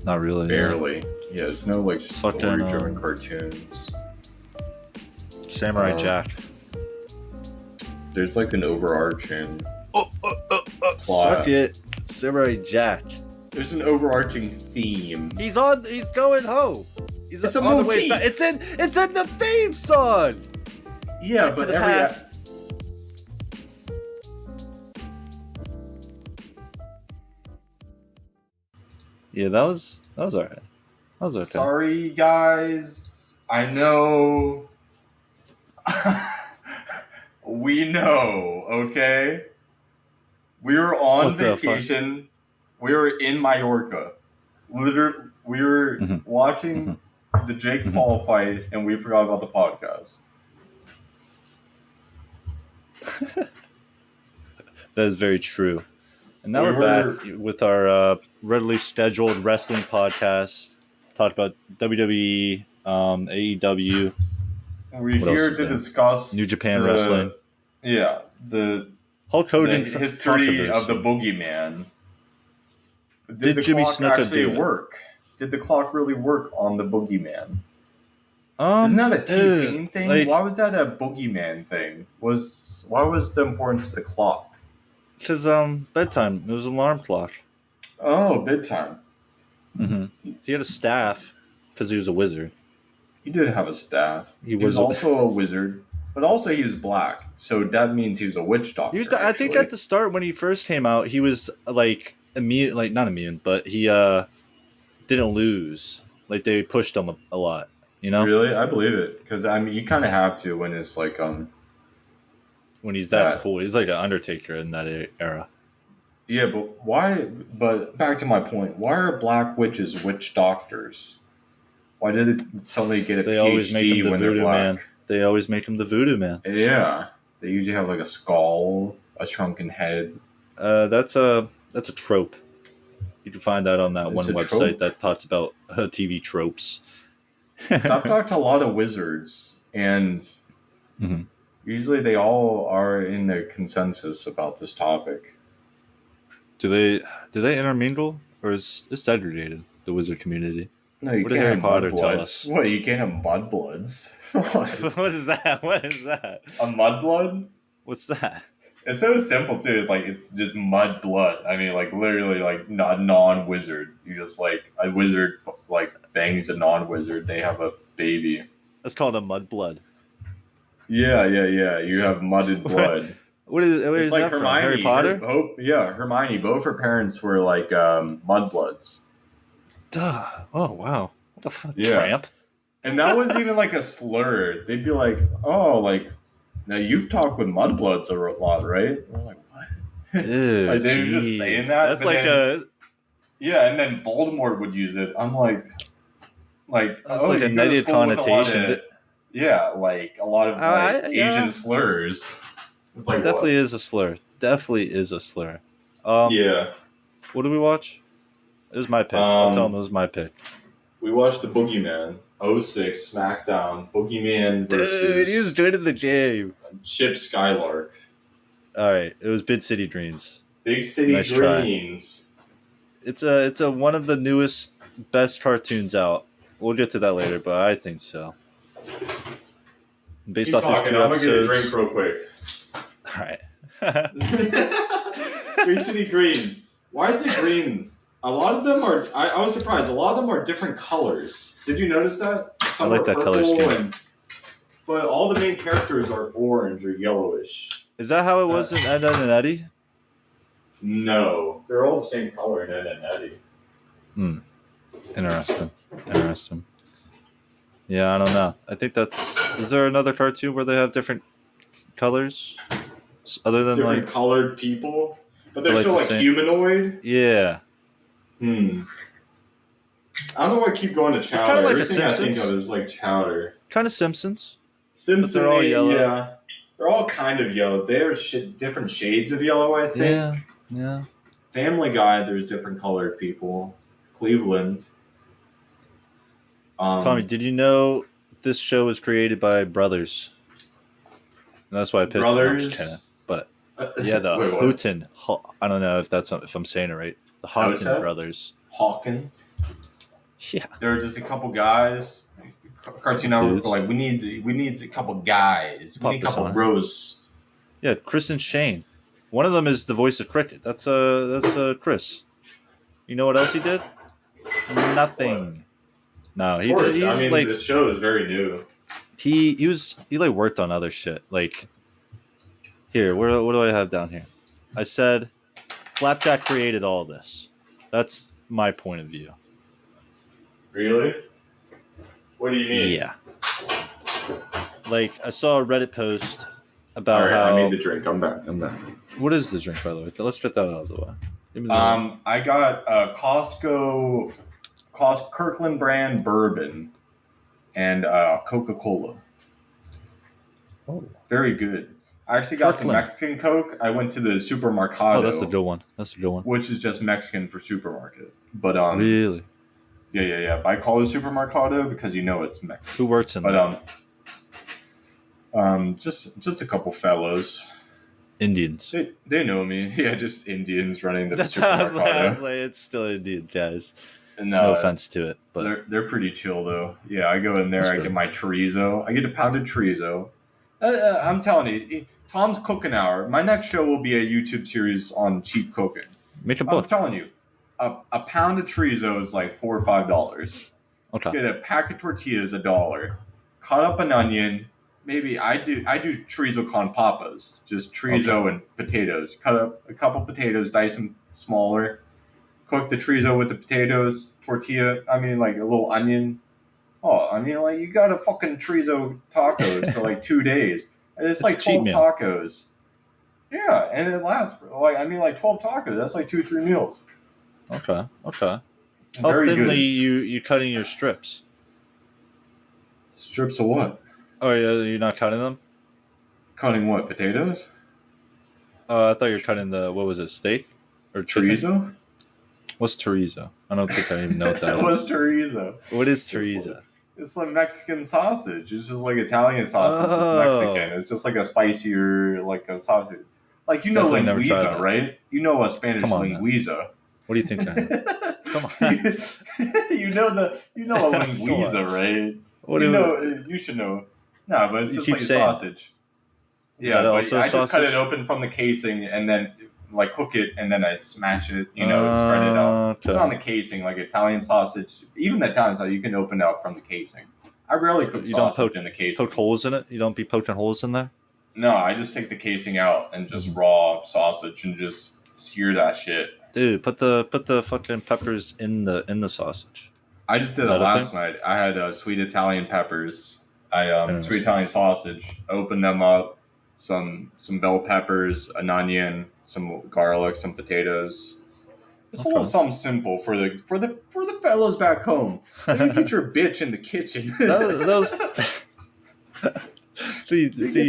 Not really. Barely. Yeah, there's no like Fucking, story-driven cartoons. Samurai Jack. There's like an overarching plot. Suck it, Samurai Jack. There's an overarching theme. He's going home. It's a on the way motif. back. It's in the theme song. Yeah, Back to but the every past. Yeah, that was alright. That was okay. Sorry, guys. I know. We know, okay? We were on What the fuck? vacation. We were in Mallorca. Literally, we were watching the Jake Paul fight, and we forgot about the podcast. That is very true. And now we're back with our regularly scheduled wrestling podcast. Talk about WWE, AEW. We're What here else is to there? discuss New Japan Wrestling. Yeah, the Hulk Hogan history controversy. of the Boogeyman. Did the Jimmy clock Snuka actually do it? work? Did the clock really work on the Boogeyman? Um, Isn't that a T-Pain thing? like- Why was that a Boogeyman thing? Why was the importance of the clock? Because bedtime. It was an alarm clock. Oh, bedtime. He had a staff because he was a wizard. He did have a staff. He was was also a wizard, but also he was black, so that means he was a witch doctor. I think at the start when he first came out, he was like immune, like not immune, but he didn't lose. Like they pushed him a lot, you know. Really, I believe it because I mean you kind of have to when it's like When he's that cool, he's like an Undertaker in that era. Yeah, but why? But back to my point. Why are black witches witch doctors? Why did it suddenly get a They always make PhD him the when they're voodoo black? man. They always make him the voodoo man. Yeah, they usually have like a skull, a shrunken head. That's a trope. You can find that on that It's one a website trope? that talks about TV tropes. So I've talked to a lot of wizards, and usually they all are in a consensus about this topic. Do they intermingle, or is it segregated? The wizard community. No, you What did can't Harry have Potter tell us? mudbloods. What, you can't have mudbloods? What is that? What is that? A mudblood? What's that? It's so simple too. Like it's just mud blood. I mean, like literally, like not non-wizard. You just like a wizard like bangs a non-wizard. They have a baby. That's called a mudblood. Yeah. You have mudded blood. What is It's like that from? Hermione. Harry Potter? Hermione. Both her parents were like mudbloods. Duh. Oh wow. What the fuck? Yeah. Tramp? And that wasn't even like a slur. They'd be like, "Oh, like now you've talked with mudbloods a lot, right?" And I'm like, "What?" Dude, Like, they were just jeez. saying that, That's but like then- Yeah, and then Voldemort would use it. I'm like That's like a you go to negative school with a lot connotation. of- yeah, like a lot of like, yeah. Asian slurs. It's like definitely is a slur. Definitely is a slur. yeah. What did we watch? It was my pick. I'll tell them it was my pick. We watched the Boogeyman 06 SmackDown Boogeyman versus Dude, he was doing it in the game. Chip Skylark. All right, it was Big City Dreams. Big City Nice try. Dreams. It's a one of the newest, best cartoons out. We'll get to that later, but I think so. Based Keep off these talking. 2 I'm gonna get a episodes. drink real quick. All right. Big City Greens. Why is it green? A lot of them are. I was surprised. A lot of them are different colors. Did you notice that? Some I like are that color purple scheme. but all the main characters are orange or yellowish. Is that how it was in Ed, Edd and Eddie? No, they're all the same color in Ed and Eddie. Interesting. Yeah, I don't know. I think that's. Is there another cartoon where they have different colors, other than Different like? colored people, but they're like still the like same- humanoid. Yeah, I don't know why I keep going to Chowder. kinda like the Everything I think Simpsons. of is like Chowder. kind of Simpsons. Simpsons, they're all yellow. Yeah, they're all kind of yellow. They're different shades of yellow, I think. Yeah. Family Guy, there's different colored people. Cleveland. Tommy, did you know this show was created by brothers? And that's why I picked Brothers? Kinda. But yeah, the Wait, what? Houghton. I don't know if I'm saying it right. The Houghton Houghton? brothers. Hawken. Yeah. There are just a couple guys. Cartoon Network were like, we need a couple guys. We need a couple bros. Yeah, Chris and Shane. One of them is the voice of Cricket. That's Chris. You know what else he did? Nothing. No, he did. I mean, this show is very new. He like worked on other shit. Like here, what do I have down here? I said Flapjack created all this. That's my point of view. Really? What do you mean? Yeah. Like I saw a Reddit post about how I need the drink. I'm back. What is the drink, by the way? Let's get that out of the way. I got Costco Kirkland brand bourbon and Coca-Cola. Oh, very good. I actually got some Mexican Coke. I went to the Supermercado. Oh, that's the good one. Which is just Mexican for supermarket. But really? Yeah. But I call it Supermercado because it's Mexican. Who works in there? Just a couple fellows. Indians. They know me. Yeah, just Indians running the Supermercado. I was like, it's still Indian guys. No offense to it, but they're pretty chill though. Yeah, I go in there. I get my chorizo. I get a pounded chorizo. I'm telling you, Tom's Cooking Hour. My next show will be a YouTube series on cheap cooking. Make a book. I'm telling you, a pound of chorizo is like $4 or $5. Okay. Get a pack of tortillas, $1. Cut up an onion. Maybe I do chorizo con papas, just chorizo and potatoes. Cut up a couple potatoes, dice them smaller. Cook the chorizo with the potatoes, tortilla. I mean, like a little onion. Oh, I mean, like you got a fucking chorizo tacos for like 2 days, and it's like 12 tacos. Yeah, and it lasts for 12 tacos. That's like 2-3 meals. Okay. How thinly you cutting your strips? Strips of what? Oh, yeah, you're not cutting them? Cutting what? Potatoes? I thought you were cutting what was it, steak? Or chorizo? What's chorizo? I don't think I even know what that is. What's chorizo? What is chorizo? It's like Mexican sausage. It's just like Italian sausage. It's Mexican. It's just like a spicier, like a sausage. Like, linguiça, right? You know a Spanish linguiça. What do you think? Come on. you know a linguiça, right? You should know. No, but it's just like a sausage. Yeah, but I just cut it open from the casing and then like cook it and then I smash it, spread it out. Okay. It's on the casing, like Italian sausage. Even the Italian sausage, you can open it up from the casing. I rarely cook sausage in the casing. Poke holes in it? You don't be poking holes in there? No, I just take the casing out and just raw sausage and just sear that shit. Dude, put the fucking peppers in the sausage. I just did it last night. I had sweet Italian peppers. Sweet Italian sausage. I opened them up. Some bell peppers, an onion, some garlic, some potatoes. It's a little something simple for the fellows back home. So you get your bitch in the kitchen. You get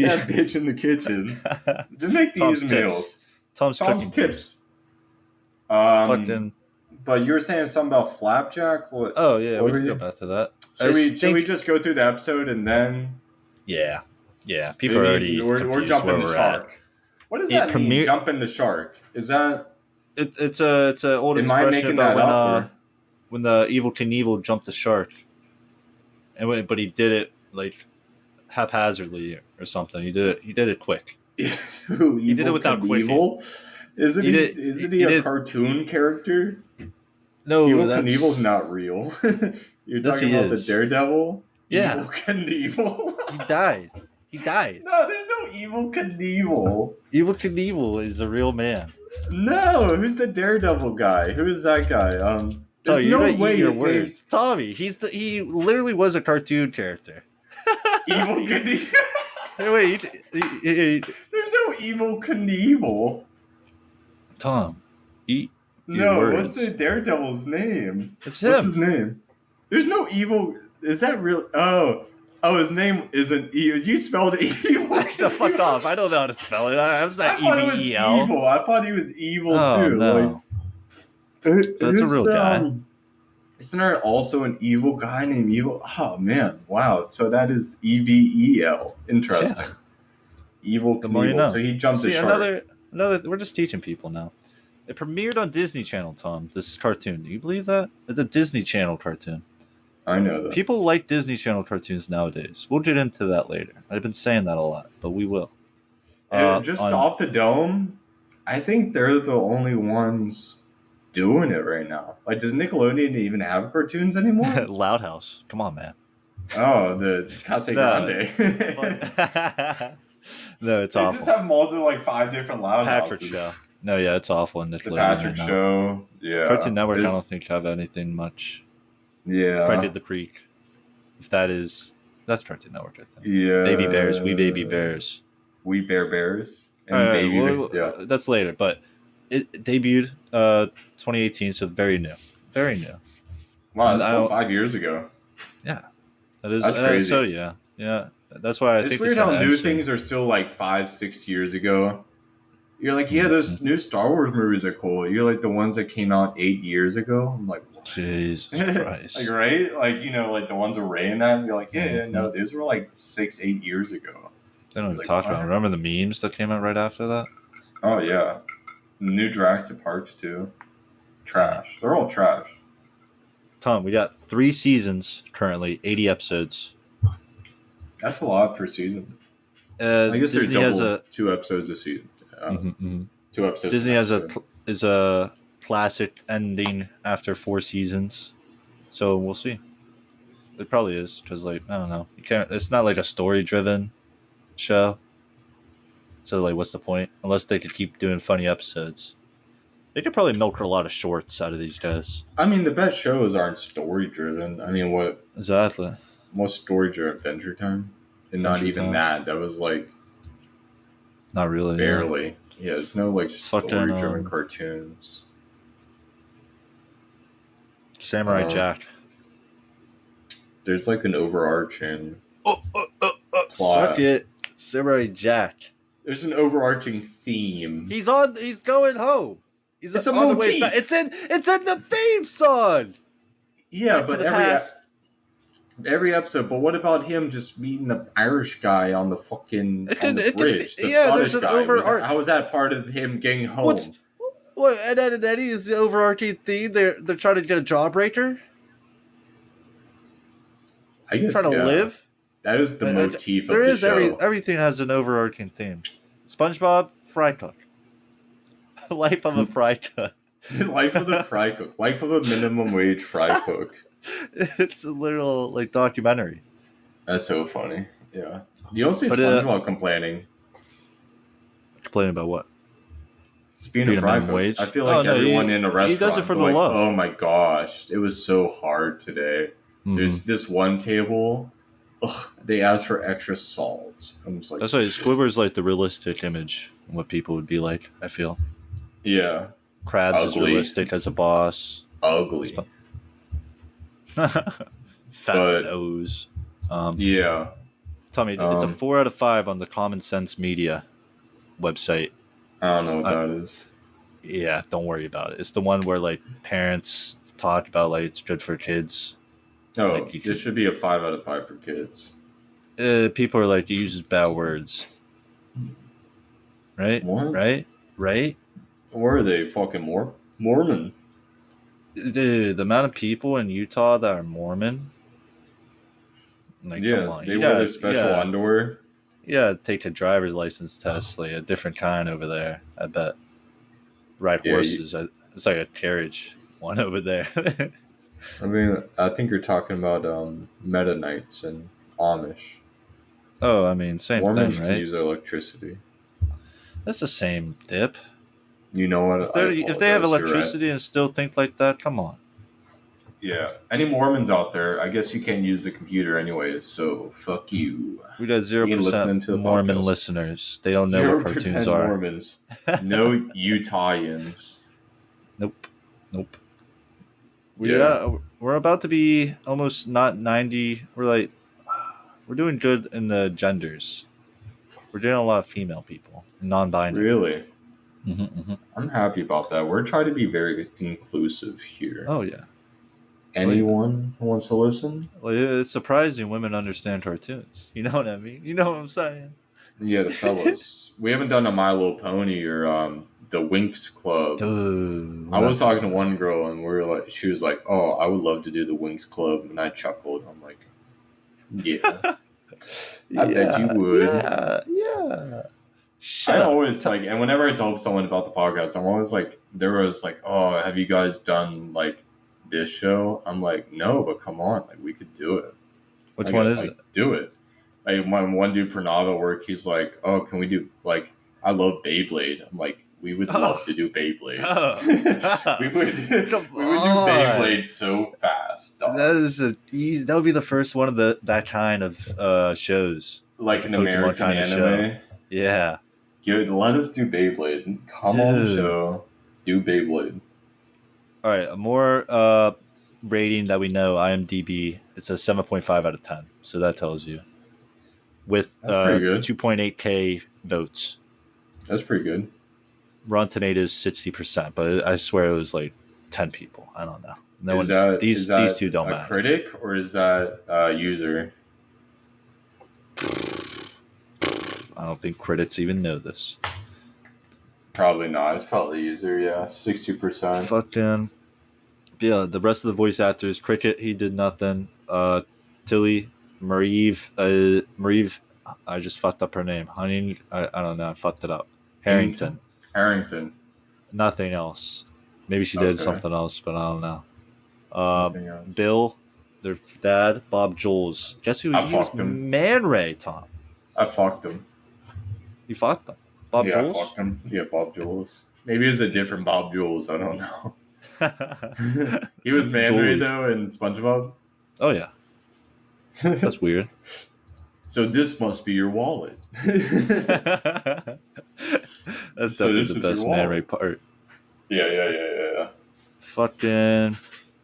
that bitch in the kitchen to make these meals. Tom's tips. But you were saying something about Flapjack. What? Oh yeah, we can go back to that. Should we just go through the episode and then? Yeah. People are already we're jumping the shark. What does that mean? Jumping the shark? Is that? It's an old expression about when the Evel Knievel jumped the shark, but he did it like haphazardly or something. He did it quick. He did it without Knievel? Isn't he a cartoon character? No, Evel Knievel's not real. You're talking about the Daredevil? Yeah. Evel Knievel. He died. No, there's no Evel Knievel. Evel Knievel is a real man. No, who's the Daredevil guy? Who is that guy? There's no way his name's Tommy. He literally was a cartoon character. Evel Knievel. Wait, there's no Evel Knievel. Tom, eat. What's the Daredevil's name? It's him. What's his name? There's no evil. Is that real? Oh, his name isn't evil. You spelled evil. Fuck off. I don't know how to spell it. I was not EVEL. I thought he was evil too. No. That's a real guy. Isn't there also an evil guy named Evil? Oh man, wow. So that is EVEL. Interesting. Yeah. Evel Knievel. So he jumped the shark. Another. We're just teaching people now. It premiered on Disney Channel, Tom. This cartoon. Do you believe that? It's a Disney Channel cartoon. I know this. People like Disney Channel cartoons nowadays. We'll get into that later. I've been saying that a lot, but we will. Off the dome, I think they're the only ones doing it right now. Like, does Nickelodeon even have cartoons anymore? Loud House. Come on, man. Oh, the Casa Grande. No, it's they awful. They just have multiple, like 5 different Loud Patrick Houses. Show. No, yeah, it's awful. In the Patrick Show. Yeah. Cartoon Network, I don't think have anything much. Yeah. Friday the Creek. If that's Cartoon Network, I think. Yeah. Baby Bears. We Baby Bears. We Bear Bears. And yeah. That's later, but it debuted 2018, so very new. Very new. Wow, that's still 5 years ago. Yeah. That's crazy. So, yeah. Yeah. That's why I think it's weird how new things are still like 5-6 years ago. You're like, yeah, those new Star Wars movies are cool. You're like the ones that came out 8 years ago. I'm like, what? Jesus Christ. Like, right? Like, you know, like the ones with Rey and that. You're like, yeah, no, those were like 6-8 years ago. They don't even talk about it. Remember the memes that came out right after that? Oh, yeah. New Jurassic Parks, too. Trash. They're all trash. Tom, we got 3 seasons currently, 80 episodes. That's a lot per season. I guess Disney has 2 episodes a season. 2 episodes. Disney has a classic ending after 4 seasons, so we'll see. It probably is because, like, I don't know, it's not like a story-driven show. So, like, what's the point? Unless they could keep doing funny episodes, they could probably milk a lot of shorts out of these guys. I mean, the best shows aren't story-driven. I mean, what exactly? Most story-driven? Adventure Time, and not even that. That was like. Not really. Barely. Yeah, there's no like story-driven cartoons. Samurai Jack. There's like an overarching plot. Suck it. Samurai Jack. There's an overarching theme. He's going home. It's a motif. It's in the theme song. Yeah, but every episode. But what about him just meeting the Irish guy on the fucking bridge? The Scottish guy. How was that part of him getting home? What? And Eddie is the overarching theme. They're trying to get a jawbreaker. I guess trying to live. That is the motif of the show. Everything has an overarching theme. SpongeBob, fry cook. Life of a fry cook. Life of the fry cook. Life of a minimum wage fry cook. It's a literal like documentary. That's so funny. Yeah. You don't see SpongeBob complaining. Complaining about what? Being a fry cook. Wage? I feel like everyone in a restaurant. He does it for the love. Oh my gosh, it was so hard today. Mm-hmm. There's this one table. They asked for extra salt. I'm just like, that's why Squidward's like the realistic image of what people would be like. I feel. Yeah. Krabs is realistic as a boss. Ugly. Fat nose. Yeah. Tommy, it's a 4 out of 5 on the Common Sense Media website. I don't know what that is. Yeah, don't worry about it. It's the one where like parents talk about like it's good for kids. Oh, like, this should be a 5 out of 5 for kids. People are like, he uses bad words. Right? What? Right? Or are they fucking Mormon? Dude, the amount of people in Utah that are Mormon. Like, yeah, come on. They wear their special underwear. Yeah, take a driver's license test, like a different kind over there. I bet. Ride horses. It's like a carriage one over there. I mean, I think you're talking about Mennonites and Amish. Oh, I mean, same Mormons thing, right? Can use electricity. That's the same dip. You know what? If they have electricity and still think like that, come on. Yeah. Any Mormons out there, I guess you can't use the computer anyways, so fuck you. We got 0% Mormon listeners. They don't know what cartoons are. Mormons. No Utahians. Nope. We're about to be almost not 90. We're doing good in the genders. We're doing a lot of female people, non-binary. Really? Mm-hmm. I'm happy about that. We're trying to be very inclusive here. Oh, yeah. Anyone who wants to listen? Well, it's surprising women understand cartoons. You know what I mean? You know what I'm saying? Yeah, the fellas. We haven't done a My Little Pony or the Winx Club. Dude, I was talking to one girl, and she was like, "Oh, I would love to do the Winx Club," and I chuckled. I'm like, "Yeah, I bet you would." Yeah. I always like, and whenever I told someone about the podcast, I'm always like, there was like, "Oh, have you guys done like this show?" I'm like, "No, but come on, like we could do it." Which one is it? Do it. Like my one dude Pranava work, he's like, "Oh, can we do like I love Beyblade." I'm like, "We would love to do Beyblade." we would do Beyblade so fast. Dog. That would be the first one of that kind of shows, like an American kind of anime. Show. Yeah, let us do Beyblade. Come on the show, do Beyblade. All right, a more rating that we know, IMDb, it's a 7.5 out of 10. So that tells you. With 2.8K votes. That's pretty good. Rotten Tomatoes 60%, but I swear it was like 10 people. I don't know. These two don't matter. Is that a critic or is that a user? I don't think critics even know this. Probably not. It's probably a user, yeah. 60%. Fucking... Yeah, the rest of the voice actors, Cricket, he did nothing. Tilly, Marieve, I just fucked up her name. Honey, I don't know, I fucked it up. Harrington. Nothing else. Maybe she did something else, but I don't know. Bill, their dad, Bob Jules. Guess who used Man Ray, Tom? I fucked him. You fucked him? Bob Jules? I fucked him. Yeah, Bob Jules. Maybe it was a different Bob Jules. I don't know. He was Man Ray, though, in SpongeBob? Oh, yeah. That's weird. So this must be your wallet. That's definitely the best Man Ray part. Yeah. Fucking...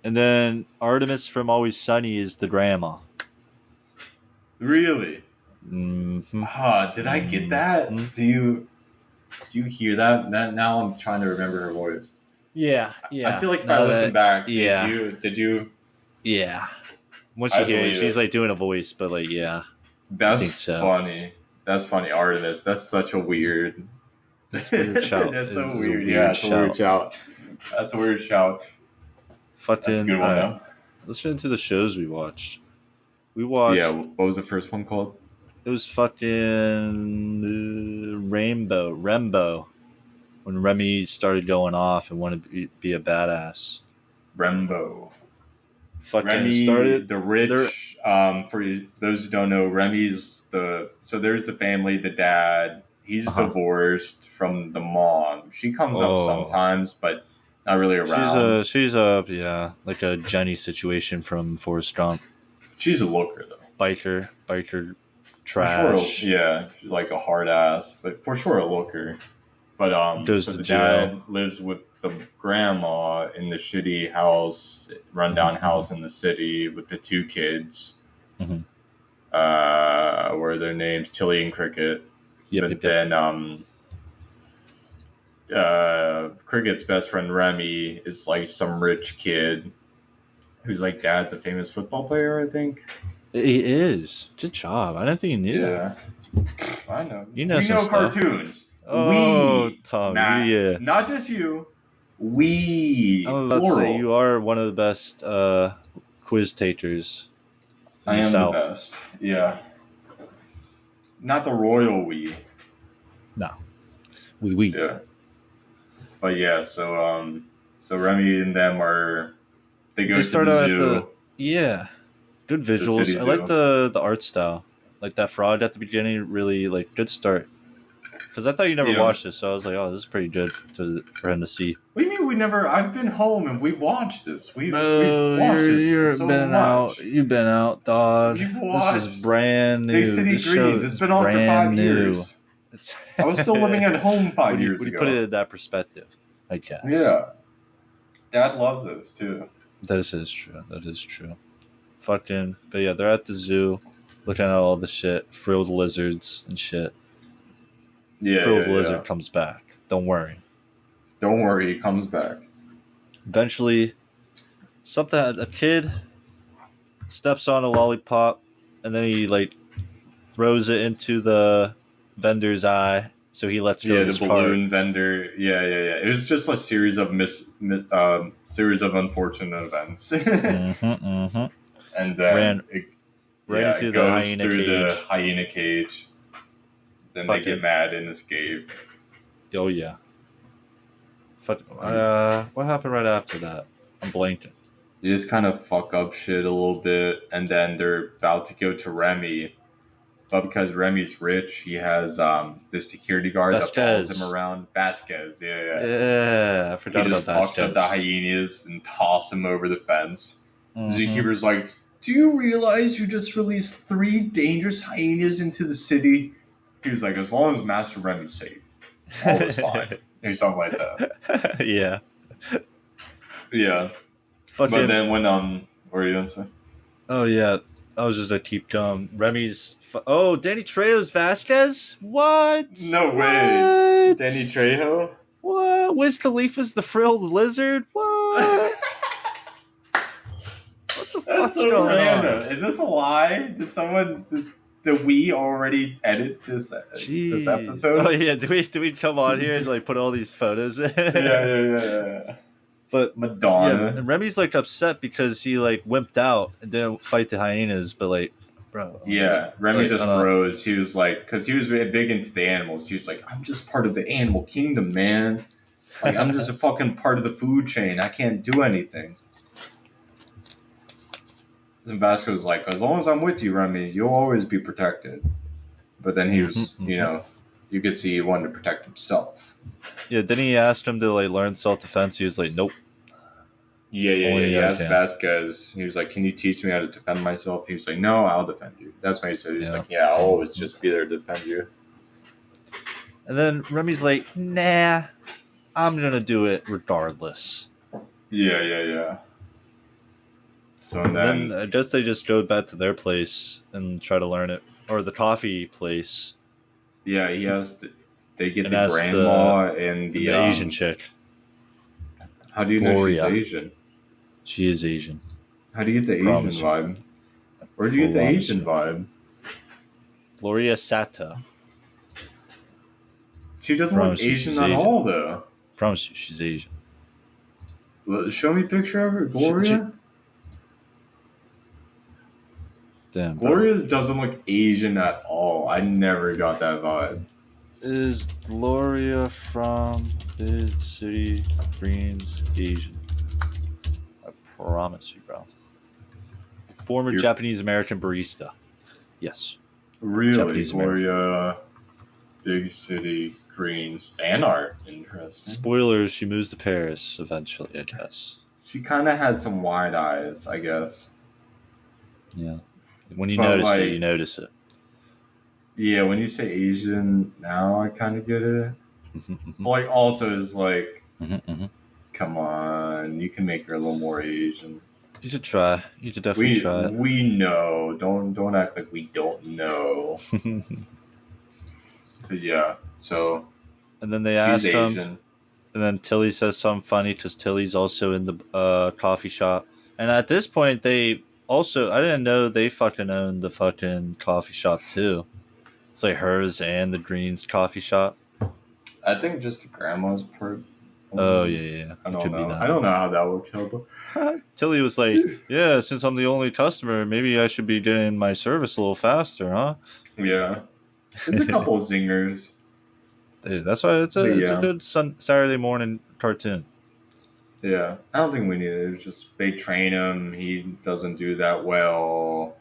And then Artemis from Always Sunny is the grandma. Really? Mm-hmm. Did I get that? Mm-hmm. Do you hear that? Now I'm trying to remember her voice. Yeah. I feel like if I listen back, did you? Yeah. Once you hear it, she's like doing a voice, but like, yeah. That's funny. That's funny, Artemis. That's such a weird. That's weird shout. That's so weird. Yeah, it's a weird shout. That's a weird shout. Fucking. That's a good one, though. Let's get into the shows we watched. We watched. Yeah, what was the first one called? It was fucking Rembo. When Remy started going off and wanted to be a badass. Rembo. Fucking Remy started the rich. For those who don't know, Remy's so there's the family, the dad. He's divorced from the mom. She comes up sometimes, but not really around. She's like a Jenny situation from Forrest Gump. She's a looker though. Biker trash. She's like a hard ass, but for sure a looker. But goes so to the jail. dad lives with the grandma in the shitty house, rundown house in the city with the two kids. Mm-hmm. What are their names? Tilly and Cricket. Then Cricket's best friend Remy is like some rich kid who's like dad's a famous football player, I think. He is. Good job. I didn't think you knew that. I know. We know cartoons. Oh, Tom. Yeah. Not just you. We. I was about to say, you are one of the best quiz takers. I am the best. Yeah. Not the royal we. No. We. Yeah. But yeah, so Remy and them they go to the zoo. Yeah. Good visuals. I like the art style. Like that frog at the beginning, really like good start. Because I thought you never watched this, so I was like, "Oh, this is pretty good for him to see." What do you mean we never? I've been home and we've watched this. We've watched this so much. Out. You've been out, dog. This is brand new. Big City Greens. It's been on for 5 years. I was still living at home 5 years ago. You put it in that perspective, I guess. Yeah. Dad loves this too. That is true. Fucking, but yeah, they're at the zoo, looking at all the shit, frilled lizards and shit. Yeah, frilled lizard comes back. Don't worry, he comes back. Eventually, a kid steps on a lollipop, and then he like throws it into the vendor's eye, So he lets go of his the balloon vendor. Yeah. It was just a series of series of unfortunate events. And then it goes through the hyena cage. Then they get mad and escape. Oh yeah. What happened right after that? I'm blanking. They just kind of fuck up shit a little bit, and then they're about to go to Remy. But because Remy's rich, he has this security guard that follows him around. Vasquez, yeah, I forgot about Vasquez. He just fucks up the hyenas and toss him over the fence. The zookeeper's like, "Do you realize you just released 3 dangerous hyenas into the city?" He's like, "As long as Master Remy's safe, all is fine." Or something like that. Yeah. Yeah. But then when what were you gonna say? Oh yeah, I was just gonna keep going. Remy's. Danny Trejo's Vasquez. What? No way. Danny Trejo. What? Wiz Khalifa's the frilled lizard. What? What the fuck's so going random. On? Is this a lie? Did we already edit this episode? Oh yeah. Do we come on here and like put all these photos in? Yeah. But Madonna. Yeah, and Remy's like upset because he like wimped out and didn't fight the hyenas, but like, bro. Yeah, Remy just froze. He was like, because he was big into the animals. He was like, "I'm just part of the animal kingdom, man. Like, I'm just a fucking part of the food chain. I can't do anything." And Vasco was like, "As long as I'm with you, Remy, you'll always be protected." But then he was, you could see he wanted to protect himself. Yeah, then he asked him to like learn self-defense. He was like, "Nope." Yeah. He asked Vasquez. He was like, "Can you teach me how to defend myself?" He was like, "No, I'll defend you." That's what he said. He's like, "Yeah, I'll always just be there to defend you." And then Remy's like, "Nah, I'm gonna do it regardless." Yeah. So then I guess they just go back to their place and try to learn it, or the coffee place. Yeah, he has. They get the grandma and the Asian chick. How do you know she's Asian? She is Asian. How do you get the Asian vibe? Where do you get the Asian vibe? Gloria Sato. She doesn't look Asian at all, though. Promise you, she's Asian. Show me a picture of her, Gloria. Damn, Gloria doesn't look Asian at all. I never got that vibe. Is Gloria from Big City Greens Asian? I promise you, bro. Former Japanese American barista. Yes. Really? Japanese Gloria, Big City Greens fan art. Interesting. Spoilers, she moves to Paris eventually, I guess. She kind of had some wide eyes, I guess. Yeah. When you notice it, you notice it. Yeah, when you say Asian, now I kind of get it. Like, also is like, come on, you can make her a little more Asian. You should try. You should definitely try it. We know. Don't act like we don't know. But yeah, so. And then they asked him, and then Tilly says something funny because Tilly's also in the coffee shop. And at this point, they also, I didn't know they fucking owned the fucking coffee shop too. It's like hers and the Greens coffee shop. I think just the grandma's part. Oh, yeah. I don't know. I don't know how that works out, but Tilly was like, "Yeah, since I'm the only customer, maybe I should be getting my service a little faster, huh?" Yeah. There's a couple of zingers. Dude, that's why it's a good Saturday morning cartoon. Yeah. I don't think we need it. It's just they train him. He doesn't do that well.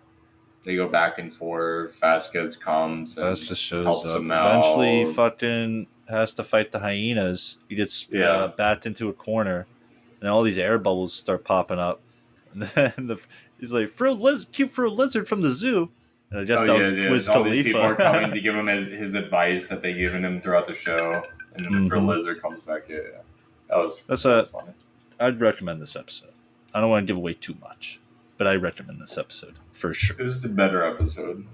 They go back and forth. Vasquez comes and helps him out. Eventually, he fucking has to fight the hyenas. He gets backed into a corner, and all these air bubbles start popping up. And then he's like, cute frilled lizard from the zoo. And I guess that was Wiz Khalifa. All these people are coming to give him his advice that they've given him throughout the show. And then the frilled lizard comes back. Yeah. That was funny. I'd recommend this episode. I don't want to give away too much, but I recommend this episode for sure. This is the better episode.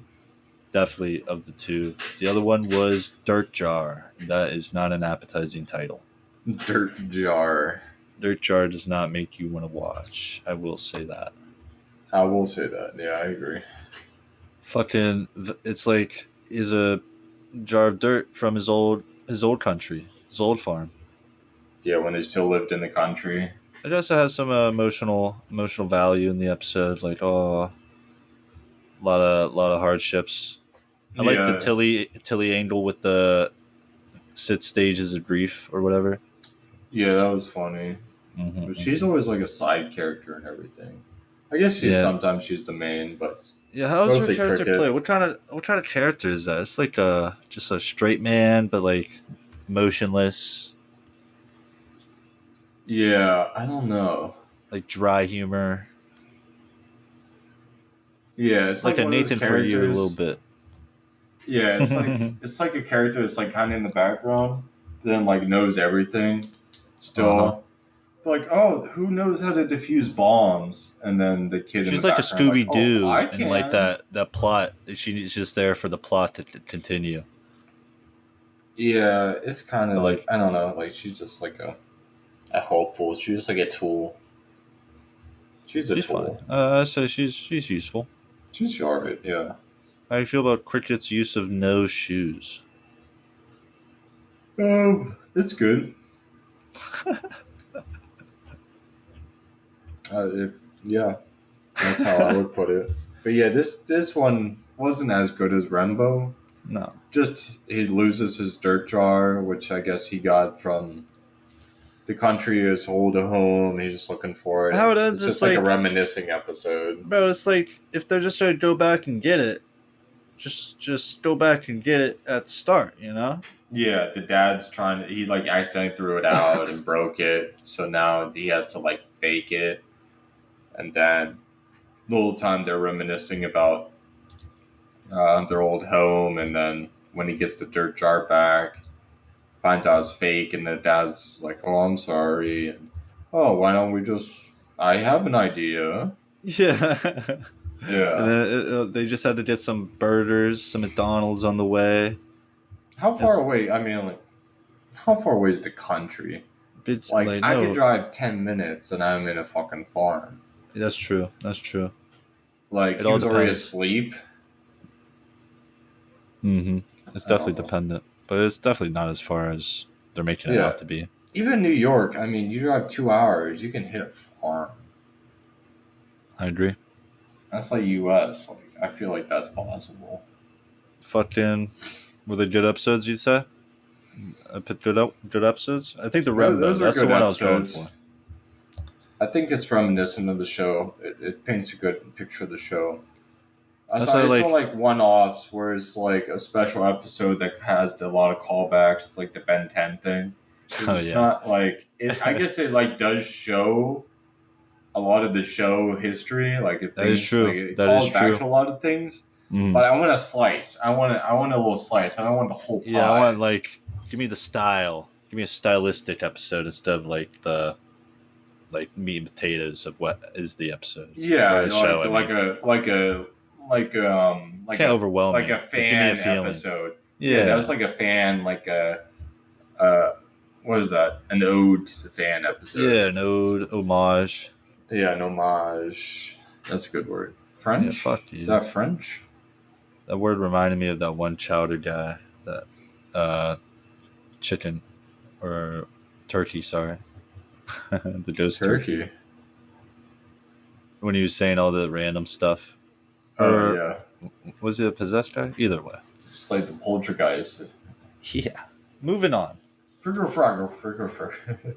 Definitely of the two. The other one was Dirt Jar. That is not an appetizing title. Dirt Jar. Dirt Jar does not make you want to watch. I will say that. I will say that. Yeah, I agree. Fucking, it's like, is a jar of dirt from his old his old country, his old farm. Yeah, when they still lived in the country. It also has some emotional value in the episode, like a lot of hardships. I like the Tilly angle with the 6 stages of grief or whatever. Yeah, that was funny. Mm-hmm, but she's always like a side character and everything. I guess sometimes she's the main, but yeah. How's her character play? What kind of character is that? It's like just a straight man, but like motionless. Yeah, I don't know. Like dry humor. Yeah, it's like a Nathan for you a little bit. Yeah, it's like it's like a character that's like kind of in the background, then like knows everything. Still, like, oh, who knows how to defuse bombs? And then the kid. She's like a Scooby Doo, and like that plot. She's just there for the plot to continue. Yeah, it's kind of like I don't know. Like she's just like a hopeful. She's just like a tool. She's a tool. So she's useful. She's alright. Yeah. How do you feel about Cricket's use of no shoes? It's good. Yeah, that's how I would put it. But yeah, this one wasn't as good as Rembo. No. Just he loses his dirt jar, which I guess he got from the country as old a home. He's just looking for it. How it ends is just like a reminiscing episode. Bro, it's like if they're just gonna go back and get it, just go back and get it at the start, you know? Yeah, the dad's he like accidentally threw it out and broke it, so now he has to like fake it. And then the whole time they're reminiscing about their old home, and then when he gets the dirt jar back, finds out it's fake, and the dad's like, "Oh, I'm sorry." And, "Oh, why don't we just? I have an idea." Yeah. Yeah. And then they just had to get some burgers, some McDonald's on the way. How far away? I mean, like, how far away is the country? It's like I could drive 10 minutes and I'm in a fucking farm. That's true. Like he was already asleep. Mm-hmm. It's definitely dependent, but it's definitely not as far as they're making it out to be. Even New York, I mean, you drive 2 hours, you can hit a farm. I agree. That's like U.S. Like I feel like that's possible. Fucking, were they good episodes? You'd say? I picked good episodes. I think that's the one I was going for. I think it's reminiscent of the show. It paints a good picture of the show. I don't like one-offs where it's like a special episode that has a lot of callbacks, like the Ben 10 thing. It's not like I guess it like does show a lot of the show history. Like it is true. Like, it calls back to a lot of things. But I want a slice. I want a little slice. I don't want the whole pie. Yeah, I want like give me the style. Give me a stylistic episode instead of like the meat and potatoes of what is the episode. Yeah, can't overwhelm like me. A fan episode. Yeah, that was like a fan, like a what is that? An ode to the fan episode. Yeah, an ode, homage. Yeah, an homage. That's a good word. French? Yeah, fuck you. Is that French? That word reminded me of that one chowder guy. That chicken or turkey. Sorry, the ghost turkey. When he was saying all the random stuff. Yeah. Was it a possessed guy? Either way. It's like the poltergeist. Yeah. Moving on. Frigger.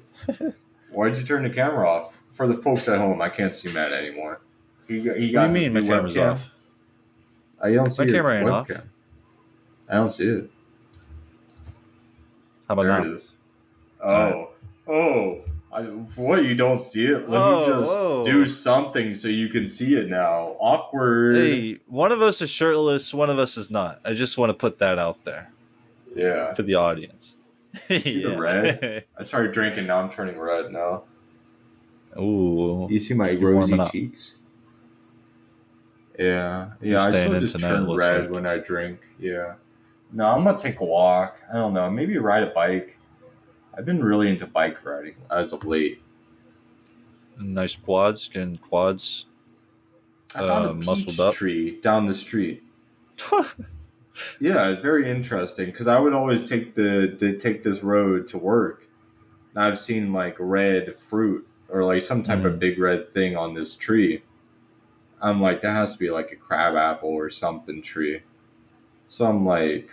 Why'd you turn the camera off? For the folks at home, I can't see Matt anymore. He got what do you mean my camera's off? I don't see my camera ain't off. I don't see it. How about there now? It is. What? You don't see it? Let me just do something so you can see it now. Awkward. Hey, one of us is shirtless, one of us is not. I just want to put that out there. Yeah. For the audience. See the red? I started drinking, now I'm turning red now. Ooh. You see my rosy cheeks? Yeah. Yeah, I still just turn red when I drink. Yeah. No, I'm going to take a walk. I don't know. Maybe ride a bike. I've been really into bike riding as of late. Nice quads. Getting quads I found a muscled up. tree down the street. Yeah, very interesting. Because I would always take this road to work. And I've seen like red fruit or like some type of big red thing on this tree. I'm like, that has to be like a crab apple or something tree. So I'm like,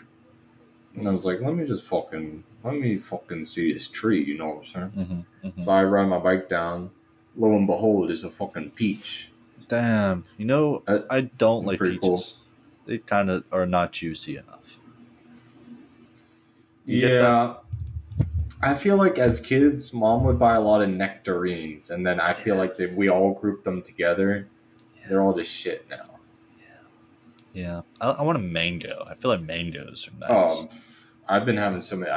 and I was like, let me fucking see this tree. You know what I'm saying? So I ride my bike down. Lo and behold, it's a fucking peach. Damn. You know, I don't like peaches. Cool. They kind of are not juicy enough. Yeah. I feel like as kids, Mom would buy a lot of nectarines, and then I feel like we all grouped them together. Yeah. They're all just shit now. Yeah. I want a mango. I feel like mangoes are nice. I've been having so many.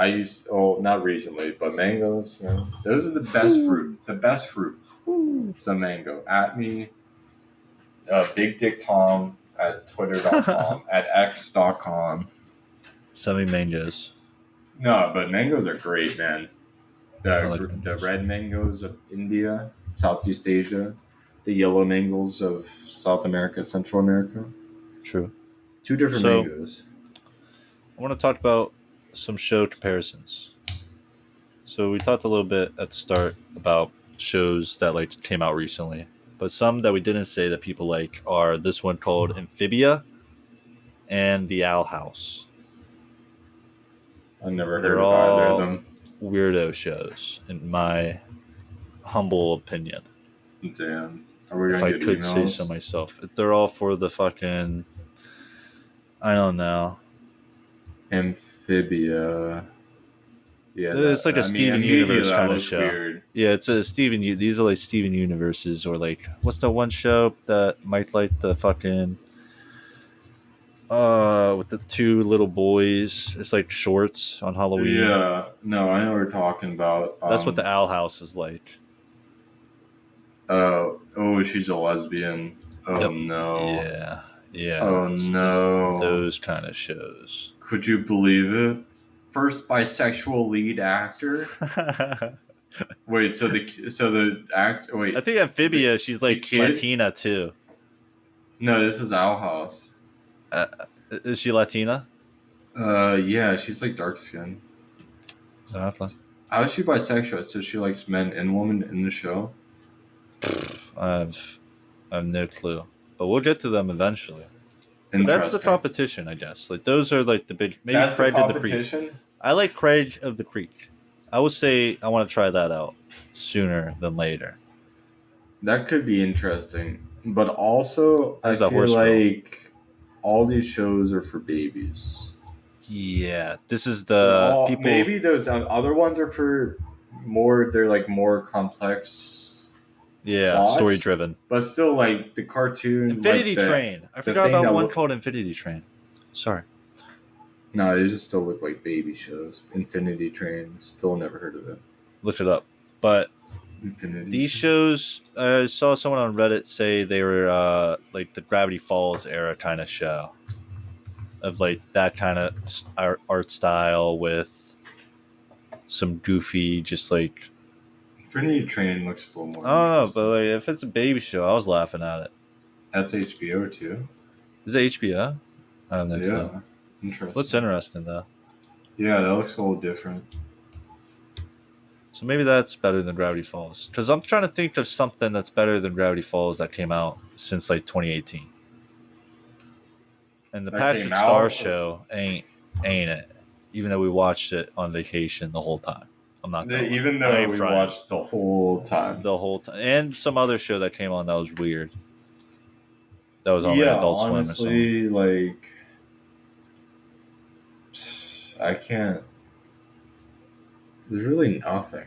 Not recently, but mangoes, man. Those are the best fruit. The best fruit. It's a mango. At me, Big Dick Tom at twitter.com, at x.com. Send me mangoes. No, but mangoes are great, man. The red mangoes of India, Southeast Asia, the yellow mangoes of South America, Central America. True. 2 different mangoes. I want to talk about some show comparisons. So we talked a little bit at the start about shows that like came out recently, but some that we didn't say that people like are this one called Amphibia and The Owl House. I never heard of either of them. Weirdo shows, in my humble opinion. Damn. Are we gonna if I could say so myself. They're all for the fucking... I don't know. Amphibia. Yeah, it's like a Steven Universe kind of show. Weird. Yeah, it's a Steven. These are like Steven Universes, or like what's the one show that might like the fucking with the 2 little boys? It's like shorts on Halloween. Yeah, no, I know what you're talking about. That's what the Owl House is like. She's a lesbian. Oh yep. No. Yeah. Oh no. Those kind of shows. Could you believe it? First bisexual lead actor. Wait, I think Amphibia, she's like Latina too. No, this is Owl House. Is she Latina? Yeah, she's like dark skin. Exactly. How is she bisexual? So she likes men and women in the show? I have no clue, but we'll get to them eventually. That's the competition, I guess. Like those are like the big. Maybe that's Craig the of the Creek. I like Craig of the Creek. I would say I want to try that out sooner than later. That could be interesting, but also I feel like all these shows are for babies. Yeah, this is the people. Maybe those other ones are for more. They're like more complex. Yeah, plots, story driven, but still like the cartoon. Infinity Train. I forgot about one called Infinity Train. Sorry. No, they just still look like baby shows. Infinity Train. Still never heard of it. Look it up. But these shows, I saw someone on Reddit say they were like the Gravity Falls era kind of show, of like that kind of art style with some goofy, just like. Infinity Train looks a little more. Oh, but like if it's a baby show, I was laughing at it. That's HBO too. Is it HBO? I don't know. Yeah, so. Interesting. Looks interesting though. Yeah, that looks a little different. So maybe that's better than Gravity Falls. Because I'm trying to think of something that's better than Gravity Falls that came out since like 2018. And the Patrick Star show ain't it. Even though we watched it on vacation the whole time. I'm not even though we watched the whole time. And some other show that came on that was weird. That was on Adult Swim or something. Honestly, like I can't. There's really nothing.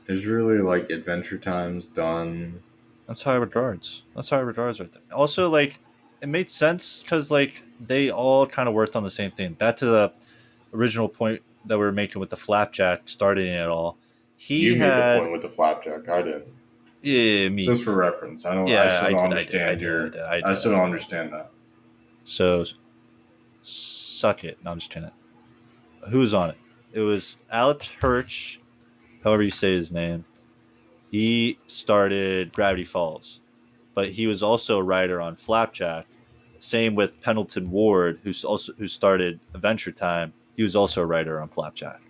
There's really like Adventure Time's done. That's High Regards. That's High Regards right there. Also, like, it made sense because like they all kind of worked on the same thing. Back to the original point that we were making with the Flapjack starting it all. You made the point with the Flapjack. I didn't. Yeah, me. Just for reference. I don't. Yeah, I still don't understand I still don't understand that. So, suck it. No, I'm just kidding. Who was on it? It was Alex Hirsch, however you say his name. He started Gravity Falls, but he was also a writer on Flapjack. Same with Pendleton Ward, who started Adventure Time. He was also a writer on Flapjack.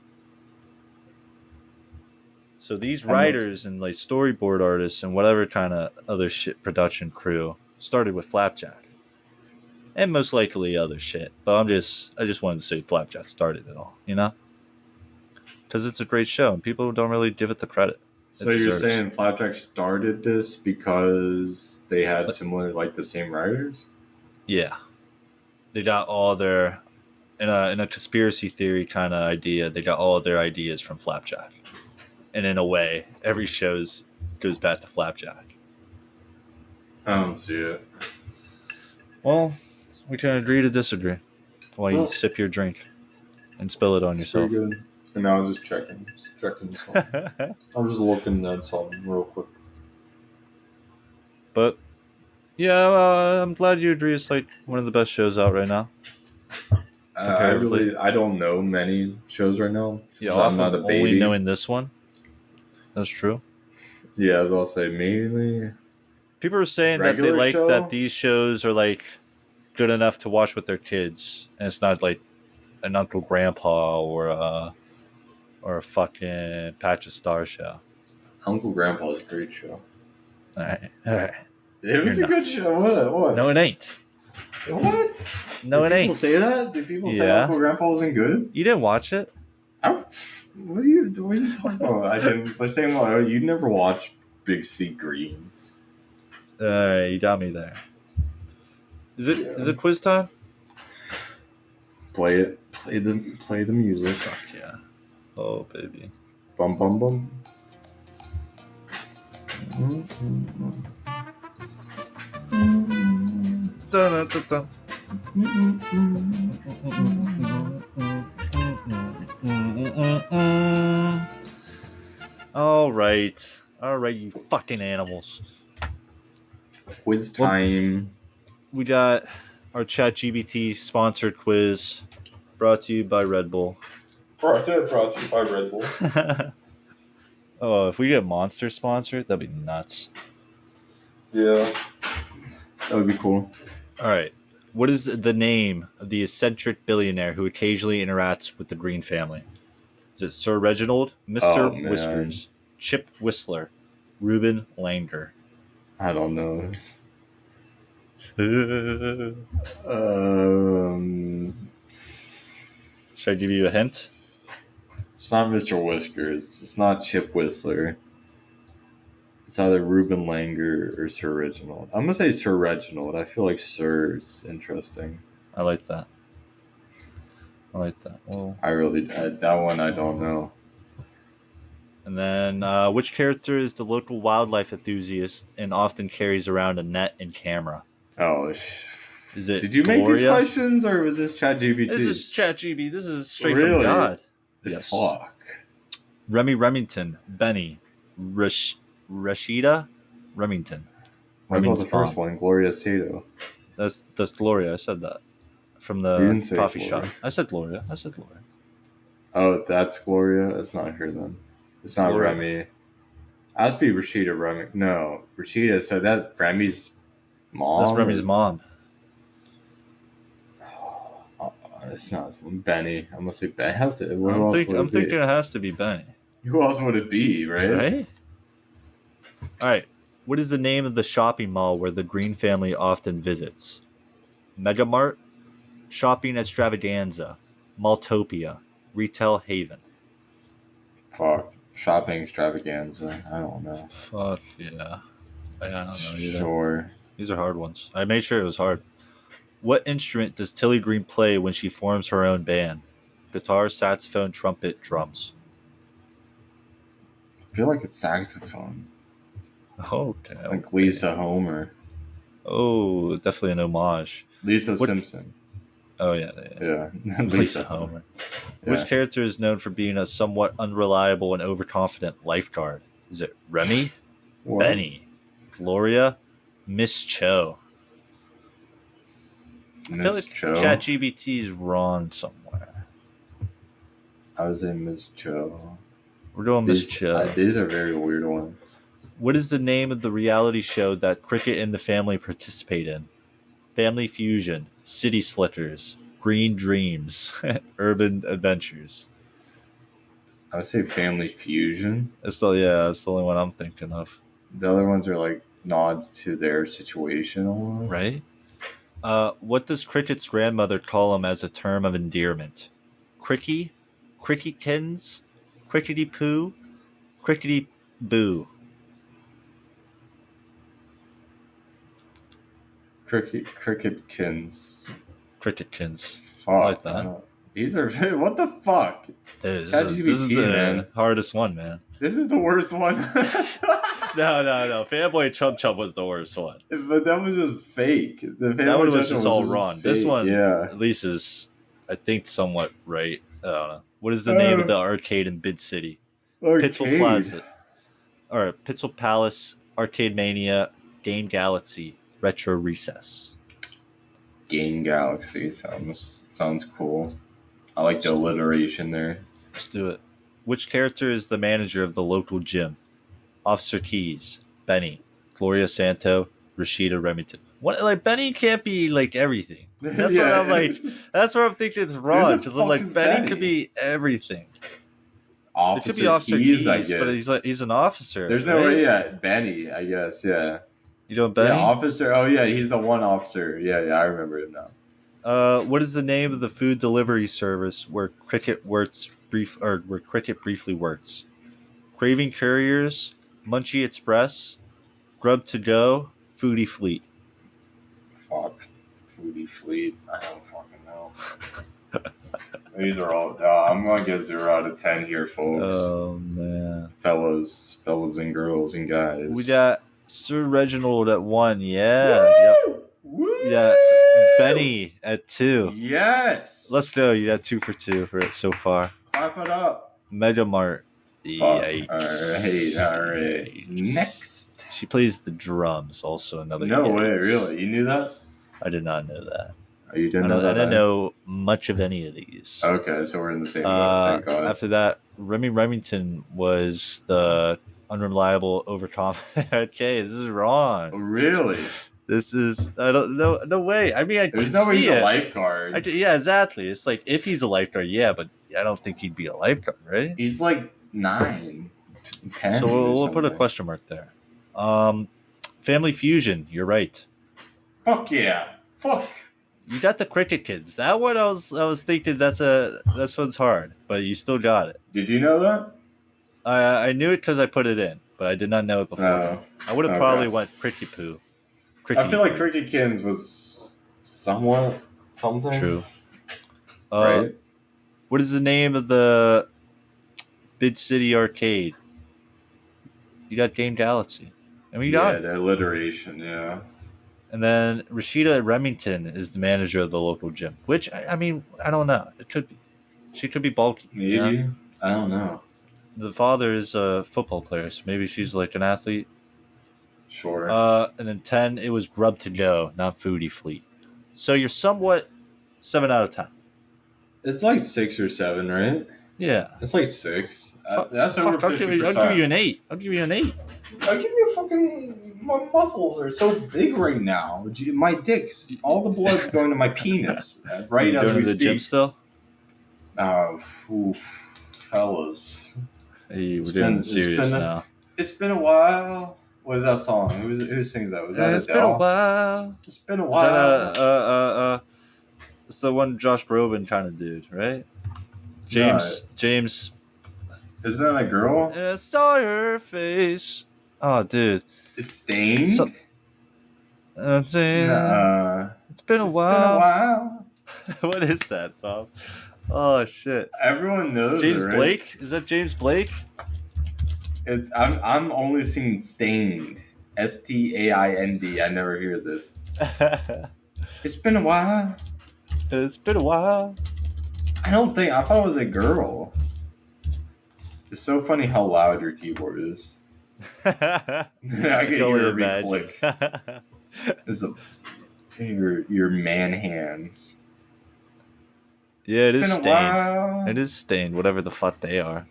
So these writers and like storyboard artists and whatever kind of other shit production crew started with Flapjack, and most likely other shit. But I just wanted to say Flapjack started it all, because it's a great show and people don't really give it the credit. So you're saying Flapjack started this because they had similar, like the same writers? Yeah, they got all their in a conspiracy theory kind of idea. They got all their ideas from Flapjack. And in a way, every show goes back to Flapjack. I don't see it. Well, we can agree to disagree while you sip your drink and spill it on yourself. Pretty good. And now I'm just checking something. I'm just looking at something real quick. But, yeah, I'm glad you agree it's like one of the best shows out right now. I don't know many shows right now. Yeah, so I'm not a baby. Only knowing this one. That's true. Yeah, I'll say mainly. People are saying that they like that these shows are like good enough to watch with their kids, and it's not like an Uncle Grandpa or a fucking Patch of Star show. Uncle Grandpa is a great show. All right. It was a good show. What? No, it ain't. What? No, it ain't. People say that? Did people say Uncle Grandpa wasn't good? You didn't watch it? What are you talking about? I didn't. The same way. You never watched Big Sea Greens. You got me there. Is it quiz time? Play it. Play the music. Fuck yeah. Oh baby. Bum bum bum. Dun-dun-dun-dun. All right, you fucking animals. Quiz time. We got our ChatGPT sponsored quiz brought to you by Red Bull. Brought to you by Red Bull. Oh, if we get Monster sponsored, that'd be nuts. Yeah. That would be cool. All right. What is the name of the eccentric billionaire who occasionally interacts with the Green family? Is it Sir Reginald, Mr. Whiskers, Chip Whistler, Reuben Langer? I don't know. Should I give you a hint? It's not Mr. Whiskers. It's not Chip Whistler. It's either Reuben Langer or Sir Reginald. I'm going to say Sir Reginald. I feel like Sir is interesting. I like that. Well, that one I don't know. And then, which character is the local wildlife enthusiast and often carries around a net and camera? Oh, is it? Did you Gloria? make these questions, or was this ChatGPT? This is ChatGPT. This is straight from God. Yes. Fuck. Remy Remington, Benny, Rashida Remington. What about the first one, Gloria Sato? That's Gloria. I said that from the coffee shop. I said Gloria. Oh, that's Gloria. That's not her then. It's not Gloria. Remy. It has to be Rashida Remy. No, Rashida. So that Remy's mom. That's Remy's mom. It's not Benny. I'm gonna say Benny. I'm thinking it has to be Benny. Who else would it be, right? All right. What is the name of the shopping mall where the Green family often visits? Megamart, Shopping Extravaganza, Maltopia, Retail Haven. Fuck. Shopping Extravaganza. I don't know. Fuck yeah. I don't know either. Sure. These are hard ones. I made sure it was hard. What instrument does Tilly Green play when she forms her own band? Guitar, saxophone, trumpet, drums. I feel like it's saxophone. Okay. Like Lisa Homer. Oh, definitely an homage. Lisa Simpson. Oh, yeah. Lisa Homer. Yeah. Which character is known for being a somewhat unreliable and overconfident lifeguard? Is it Remy? What? Benny? Gloria? Miss Cho? I feel like ChatGPT is wrong somewhere. I was in Miss Cho. We're doing Miss Cho. These are very weird ones. What is the name of the reality show that Cricket and the family participate in? Family Fusion, City Slickers, Green Dreams, Urban Adventures. I would say Family Fusion. That's the only one I'm thinking of. The other ones are like nods to their situation almost. Right? What does Cricket's grandmother call him as a term of endearment? Cricky? Crickykins? Crickety poo? Crickety boo? Cricketkins. Cricketkins. Fuck. I like that. These are what the fuck? Dude, this is the hardest one, man. This is the worst one. No. Fanboy Chub Chub was the worst one. But that was just fake. That one was just all wrong. This one, yeah, at least is, I think, somewhat right. I don't know. What is the name of the arcade in Bid City? Pitzel Plaza. Or Pitzel Palace, Arcade Mania, Game Galaxy, Retro Recess. Game Galaxy sounds cool. I like the alliteration there. Let's do it. Which character is the manager of the local gym? Officer Keys, Benny, Gloria Santo, Rashida Remington. What, like, Benny can't be like everything. That's what I'm like. That's what I'm thinking it's wrong, because I'm like, Benny could be everything. Officer it could be Officer Keys, I guess. But he's an officer. There's no way. Yeah, Benny, I guess. Yeah. You know Benny? Yeah, officer. Oh yeah, he's the one officer. Yeah, I remember him now. What is the name of the food delivery service where Cricket briefly works? Craving Couriers, Munchie Express, Grub to Go, Foodie Fleet. Fuck, Foodie Fleet. I don't fucking know. These are all. I'm gonna get 0 out of 10 here, folks. Oh man, fellas and girls and guys. We got Sir Reginald at 1. Yeah. Woo! Yep. Woo! Yeah. Benny at 2. Yes. Let's go. You got 2 for 2 for it so far. Clap it up. Mega Mart. Yikes. All right. Next. She plays the drums. Also another. No way, really? You knew that? I did not know that. Oh, you didn't know that? I didn't know much of any of these. Okay, so we're in the same boat. Thank God. After that, Remy Remington was the unreliable, overconfident. Okay, this is wrong. Oh, really? This is I don't know. No way. I mean, there's no way he's a lifeguard. Yeah, exactly. It's like if he's a lifeguard, yeah, but I don't think he'd be a lifeguard, right? He's like 9, 10. So we'll put a question mark there. Family Fusion. You're right. Fuck yeah. Fuck. You got the Cricket Kids. That one I was thinking this one's hard, but you still got it. Did you know that? I knew it because I put it in, but I did not know it before. Oh, I would have probably went Cricket Poo. I feel like Cricket Kids was somewhat something. True. Right? What is the name of the Bid City arcade? You got Game Galaxy. And we got the alliteration, yeah. And then Rashida Remington is the manager of the local gym, which, I mean, I don't know. It could be. She could be bulky. Maybe. You know? I don't know. The father is a football player, so maybe she's like an athlete. Sure. And then 10, it was Grub to Go, not Foodie Fleet. So you're somewhat 7 out of 10. It's like 6 or 7, right? Yeah. It's like 6. That's over 50%. I'll give you an 8. I'll give you a fucking... My muscles are so big right now. My dick's... All the blood's going to my penis. Right as we speak. You going to the gym still? Fellas. Hey, we're getting serious now. It's been a while. What is that song? Who sings that? Was that It's been a while. It's been a while. Is that it's the one Josh Groban kind of dude, right? James. Isn't that a girl? I saw her face. Oh, dude. It's Stained? It's been a while. What is that, Tom? Oh, shit. Everyone knows James it, right? Blake? Is that James Blake? I'm only seeing Stained. Stained. I never hear this. It's been a while. It's been a while. I thought it was a girl. It's so funny how loud your keyboard is. I can hear every click. It's your man hands. Yeah, it is stained. It is stained, whatever the fuck they are.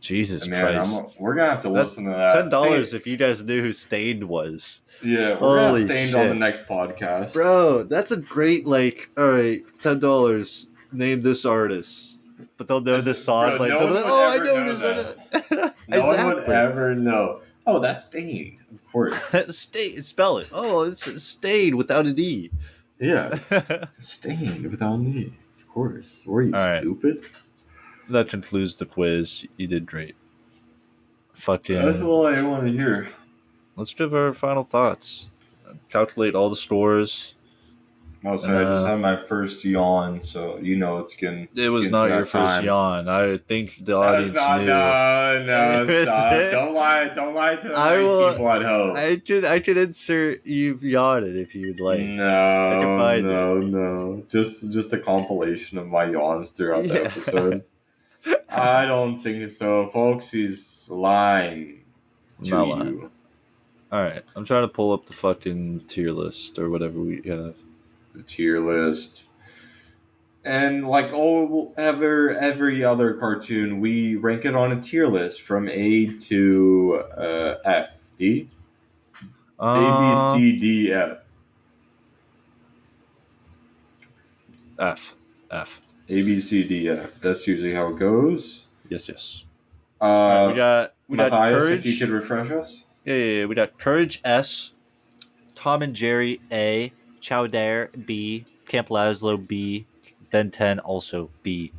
Jesus Christ. We're going to have to listen to that. $10 if you guys knew who Stained was. Yeah, we're going to have Stained on the next podcast. Bro, that's a great, like, all right, $10, name this artist. But they'll know this song. Bro, like, I know this. No one would ever know. Oh, that's Stained, of course. Stained, spell it. Oh, it's Stained without an E. Yeah, it's Stained without an E. Of course. Were you stupid? That concludes the quiz. You did great. Fucking. That's all I want to hear. Let's give our final thoughts. Calculate all the scores. Oh, sorry, I just had my first yawn, so you know it's getting. It was not your first yawn. I think the audience knew. No, stop! Don't lie to the nice people at home. I could insert you yawning if you'd like. No. Just a compilation of my yawns throughout the episode. I don't think so, folks. He's lying to you. Lying. All right, I'm trying to pull up the fucking tier list or whatever we have. The tier list, and like every other cartoon, we rank it on a tier list from A to F. D. A, B, C, D, F. F. A, B, C, D, F. That's usually how it goes. Yes. We got Matthias, if you could refresh us. Yeah. We got Courage S, Tom and Jerry A, Chowdare B, Camp Lazlo B, Ben 10 also B.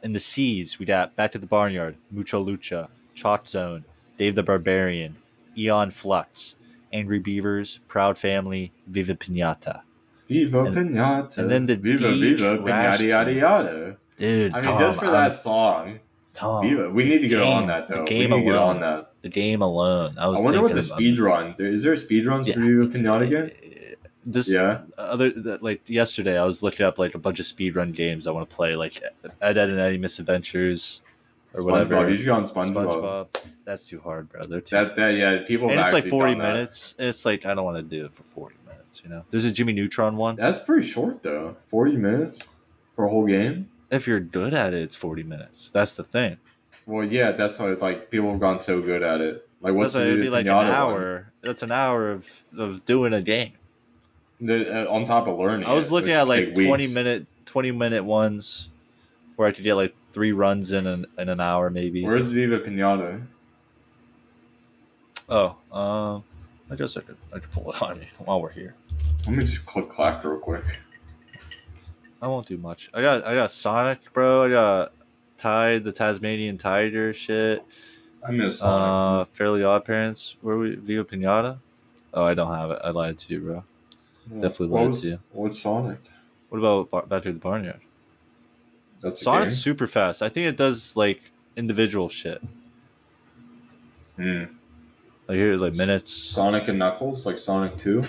In the C's, we got Back to the Barnyard, Mucho Lucha, Chalk Zone, Dave the Barbarian, Eon Flux, Angry Beavers, Proud Family, Viva Pinata. Pinata. And then the Viva Pinata yada yada. Dude, I mean, just for that song. Tom. Viva. We need to get on that, though. The game alone. I wonder what the speed run. Is there a speed run for Viva Pinata again? Like yesterday, I was looking up like a bunch of speedrun games I want to play, like Ed and Eddie Misadventures or whatever. You should go on SpongeBob. That's too hard, bro. They're too people. And it's like 40 minutes. It's like I don't want to do it for 40 minutes. You know, there's a Jimmy Neutron one. That's pretty short though. 40 minutes for a whole game. If you're good at it, it's 40 minutes. That's the thing. Well, yeah, that's why like people have gone so good at it. Like what's the it'd be like an hour? One? That's an hour of doing a game. On top of learning, I was looking at like 20 minute ones where I could get like 3 runs in an hour maybe. Where's Viva Pinata? Oh, I guess I could pull it on me while we're here. Let me just click clack real quick. I won't do much. I got Sonic, bro. I got Tide, the Tasmanian Tiger shit. I miss Sonic. Fairly Odd Parents. Where we Viva Pinata? Oh, I don't have it. I lied to you, bro. Yeah. Definitely lied to you. What's Sonic? What about Back to the Barnyard? That's Sonic's super fast. I think it does like individual shit. Like here, like minutes. Sonic and Knuckles, like Sonic 2.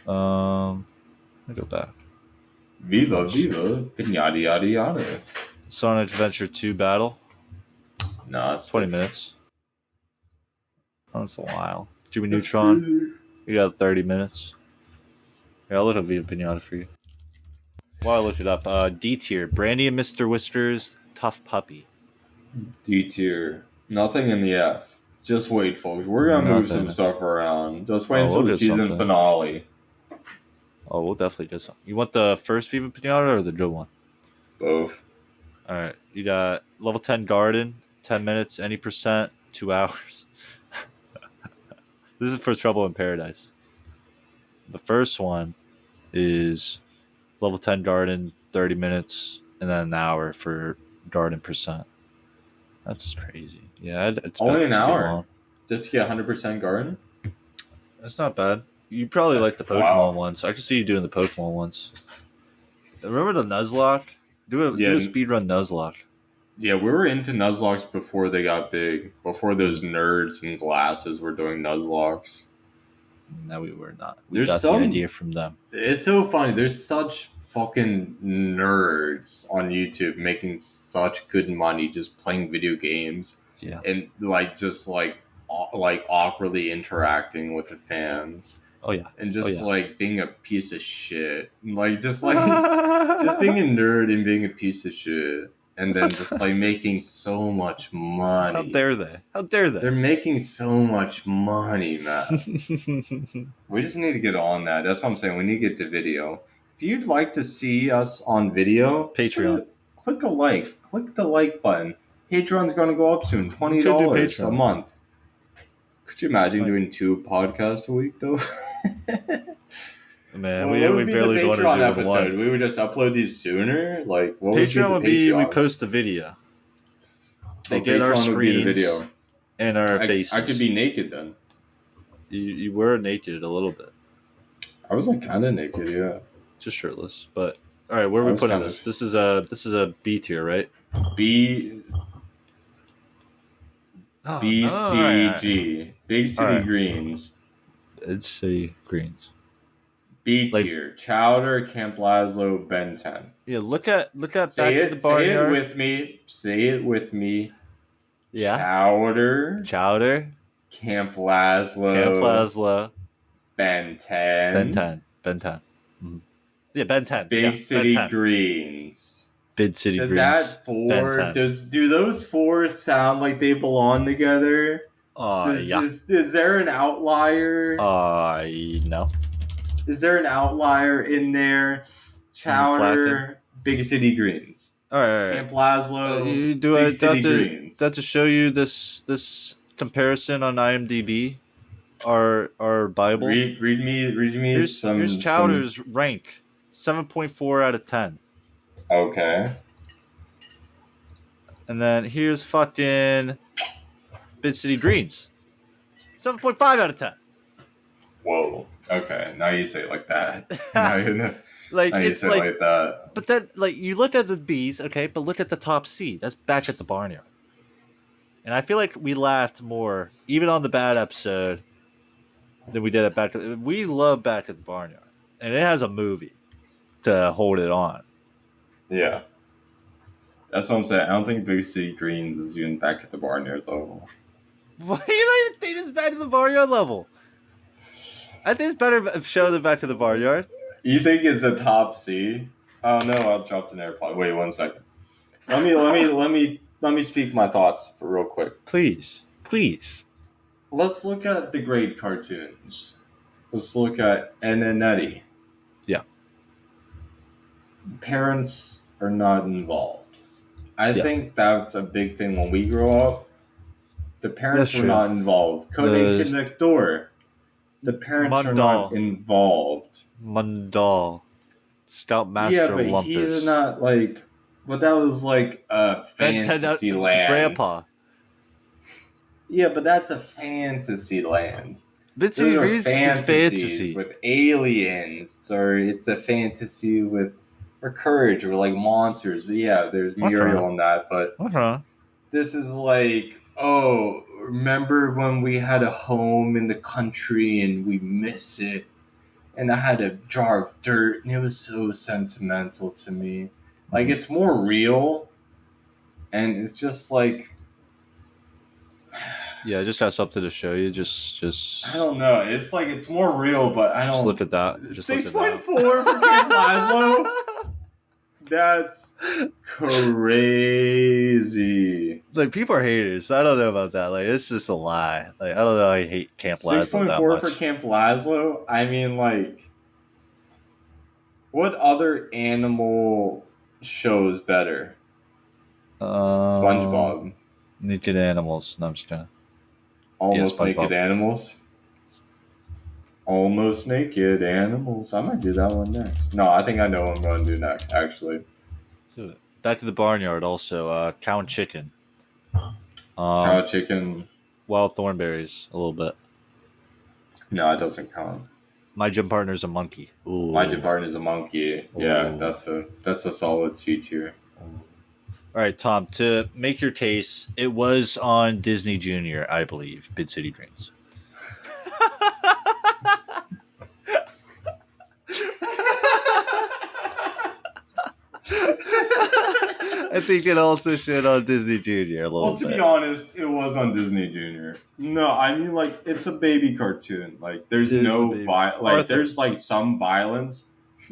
Let me go back. Viva, yada yada yada. Sonic Adventure 2 Battle. No, it's 20 minutes. Oh, that's a while. Jimmy Neutron. You got 30 minutes. Yeah, I'll look up Viva Pinata for you. While I look it up, D tier. Brandy and Mr. Whiskers, Tough Puppy. D tier. Nothing in the F. Just wait, folks. We're going to move some stuff around. Just wait until the season finale. Oh, we'll definitely do something. You want the first Viva Pinata or the good one? Both. All right. You got level 10 Garden, 10 minutes, any percent, 2 hours. This is for Trouble in Paradise. The first one is level 10 Garden, 30 minutes, and then an hour for Garden percent. That's crazy. Yeah, it's only an hour just to get 100% Garden. That's not bad. You probably like the Pokemon ones. I can see you doing the Pokemon ones. Remember the Nuzlocke? Do a speedrun Nuzlocke. Yeah, we were into Nuzlocks before they got big. Before those nerds in glasses were doing Nuzlocks. No, we were not. We got the idea from them. It's so funny. There's such fucking nerds on YouTube making such good money just playing video games. Yeah. And just awkwardly interacting with the fans. Oh yeah. And just being a piece of shit. Just being a nerd and being a piece of shit. and then just like making so much money. How dare they? How dare they? They're making so much money, man. We just need to get on that. That's what I'm saying. We need to get to video. If you'd like to see us on video, Patreon. Click a like. Click the like button. Patreon's going to go up soon. $20 a month. Could you imagine doing 2 podcasts a week, though? Man, we barely do Patreon episode. One. We would just upload these sooner. Like, what Patreon would be we post the video. They get our screens video. And our faces. I could be naked then. You were naked a little bit. I was like kind of naked, yeah. Just shirtless, but all right. Where are we putting this? This is a B tier, right? B. BCG. Right. Big City Greens. Big City Greens. B tier. Like, Chowder, Camp Lazlo, Ben 10. Yeah, look at say it, say it with me. Say it with me. Yeah. Chowder. Camp Lazlo. Ben 10. Mm-hmm. Yeah, Ben 10. Big City Greens. Big City Greens. Does that 4? Do those 4 sound like they belong together? Yeah. Is there an outlier? No. Is there an outlier in there? Chowder, Big City Greens. All right. Camp Lazlo, Big City Greens. That to show you this comparison on IMDb, our Bible. Read me. Here's Chowder's rank, 7.4 out of 10. Okay. And then here's fucking Big City Greens, 7.5 out of 10. Whoa. Okay, now you say it like that. You say it like that. But then, you look at the B's, okay, but look at the top C. That's Back at the Barnyard. And I feel like we laughed more, even on the bad episode, than we did at we love Back at the Barnyard. And it has a movie to hold it on. Yeah. That's what I'm saying. I don't think Big City Greens is even Back at the Barnyard level. Why do you don't even think it's Back at the Barnyard level? I think it's better show than Back to the Barnyard. You think it's a top C? Oh no, I'll drop an AirPod. Wait 1 second. Let me speak my thoughts for real quick. Please. Let's look at the great cartoons. Let's look at Ed and Eddy. Yeah. Parents are not involved. I think that's a big thing when we grow up. The parents were not involved. Codename Next Door. The parents are not involved. Mundal. Scoutmaster Lumpus. Yeah, but he's not like... But that was like a fantasy land. Grandpa. Yeah, but that's a fantasy land. Those are fantasies with aliens, or it's a fantasy with courage, or like monsters. But yeah, there's Muriel in that. But this is like... Oh, remember when we had a home in the country and we miss it? And I had a jar of dirt and it was so sentimental to me. Like, it's more real. And it's just like... Yeah, it just has something to show you. Just I don't know. It's like, it's more real, but I don't... Just look at that. 6.4 for Camp Lazlo? That's crazy. Like, people are haters. I don't know about that. Like, it's just a lie. Like, I don't know. I hate Camp Lazlo that much. 6.4 for Camp Lazlo? I mean, like, what other animal shows better? SpongeBob. Naked Animals. No, I'm just kidding. Almost Naked Animals? Almost Naked Animals. I might do that one next. No, I think I know what I'm going to do next, actually. Back to the Barnyard also. Cow and Chicken. Cow Chicken. Wild Thornberries, a little bit. No, it doesn't count. My Gym Partner's a Monkey. Ooh. My Gym Partner's a Monkey. Yeah, that's a solid C tier. All right, Tom, to make your case, it was on Disney Junior, I believe, Big City Greens. I think it also should on Disney Junior a little bit. Well, to be honest, it was on Disney Junior. No, I mean, like, it's a baby cartoon. Like, there's there's like some violence.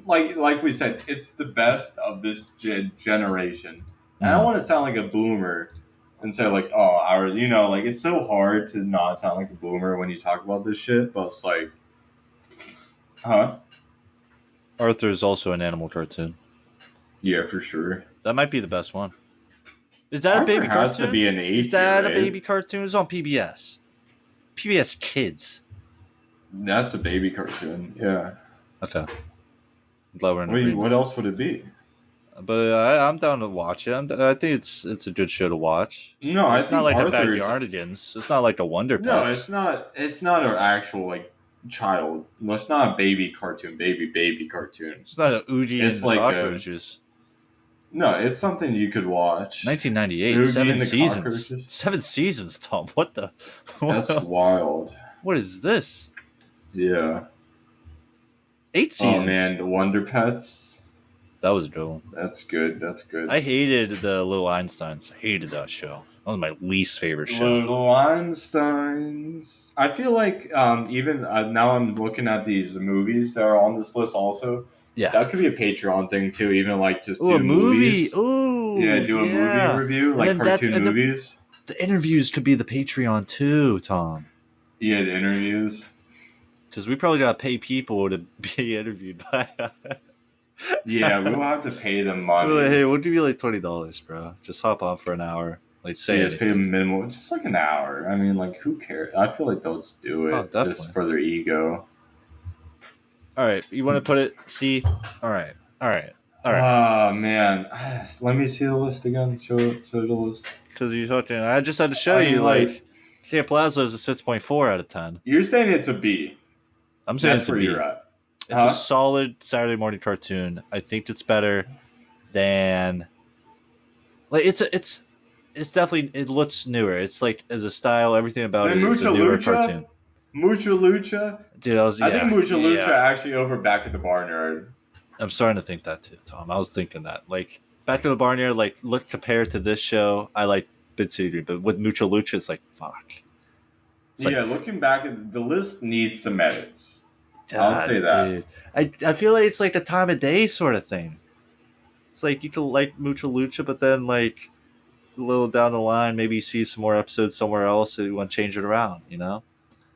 Like we said, it's the best of this generation. And I don't want to sound like a boomer and say like, oh, ours, like it's so hard to not sound like a boomer when you talk about this shit, but it's like, huh? Arthur is also an animal cartoon. Yeah, for sure. That might be the best one. Is that Arthur a baby has cartoon? To be an A-tier, is that right? a baby cartoon? It's on PBS. PBS Kids. That's a baby cartoon. Yeah. Okay. I'm glad we're in agreement. What else would it be? But I'm down to watch it. I think it's a good show to watch. No, it's not like Arthur's... the Backyardigans. It's not like the Wonder Pets. No, it's not. It's not an actual like child. No, it's not a baby cartoon. Baby cartoon. It's not an Oogie and the Cockroaches. No, it's something you could watch. 1998, Oogie 7 seasons. 7 seasons, Tom. What the? That's wild. What is this? Yeah. 8 seasons. Oh man, the Wonder Pets. That was a good one. That's good. That's good. I hated the Little Einsteins. I hated that show. That was my least favorite show. Little Einsteins. I feel like even now I'm looking at these movies that are on this list also. Yeah. That could be a Patreon thing too, even like just do a movie. Movies. Ooh. Yeah, do a movie review, like cartoon movies. The interviews could be the Patreon too, Tom. Yeah, the interviews. Because we probably got to pay people to be interviewed by. Yeah, we will have to pay them money. Like, hey, we'll give you like $20, bro. Just hop on for an hour. Like, say just pay them minimal, just like an hour. I mean, like, who cares? I feel like they'll just do it just for their ego. All right, you want to put it? See, all right. Oh man, let me see the list again. Show the list. Because you're talking, I just had to show you like Camp Plaza is a 6.4 out of 10. You're saying it's a B. I'm saying it's a B. You're at. It's a solid Saturday morning cartoon. I think it's better than like it's definitely, it looks newer. It's like as a style, everything about it is a newer cartoon. Mucha Lucha? Dude, I think Mucha Lucha actually over Back at the Barnyard. I'm starting to think that too, Tom. I was thinking that. Like, Back to the Barnyard, like, look, compared to this show, I like Big City Dream, but with Mucha Lucha, it's like, fuck. It's looking back, the list needs some edits. I'll say that. Dude. I feel like it's like a time of day sort of thing. It's like you can like Mucha Lucha, but then, like, a little down the line, maybe you see some more episodes somewhere else and you want to change it around, you know?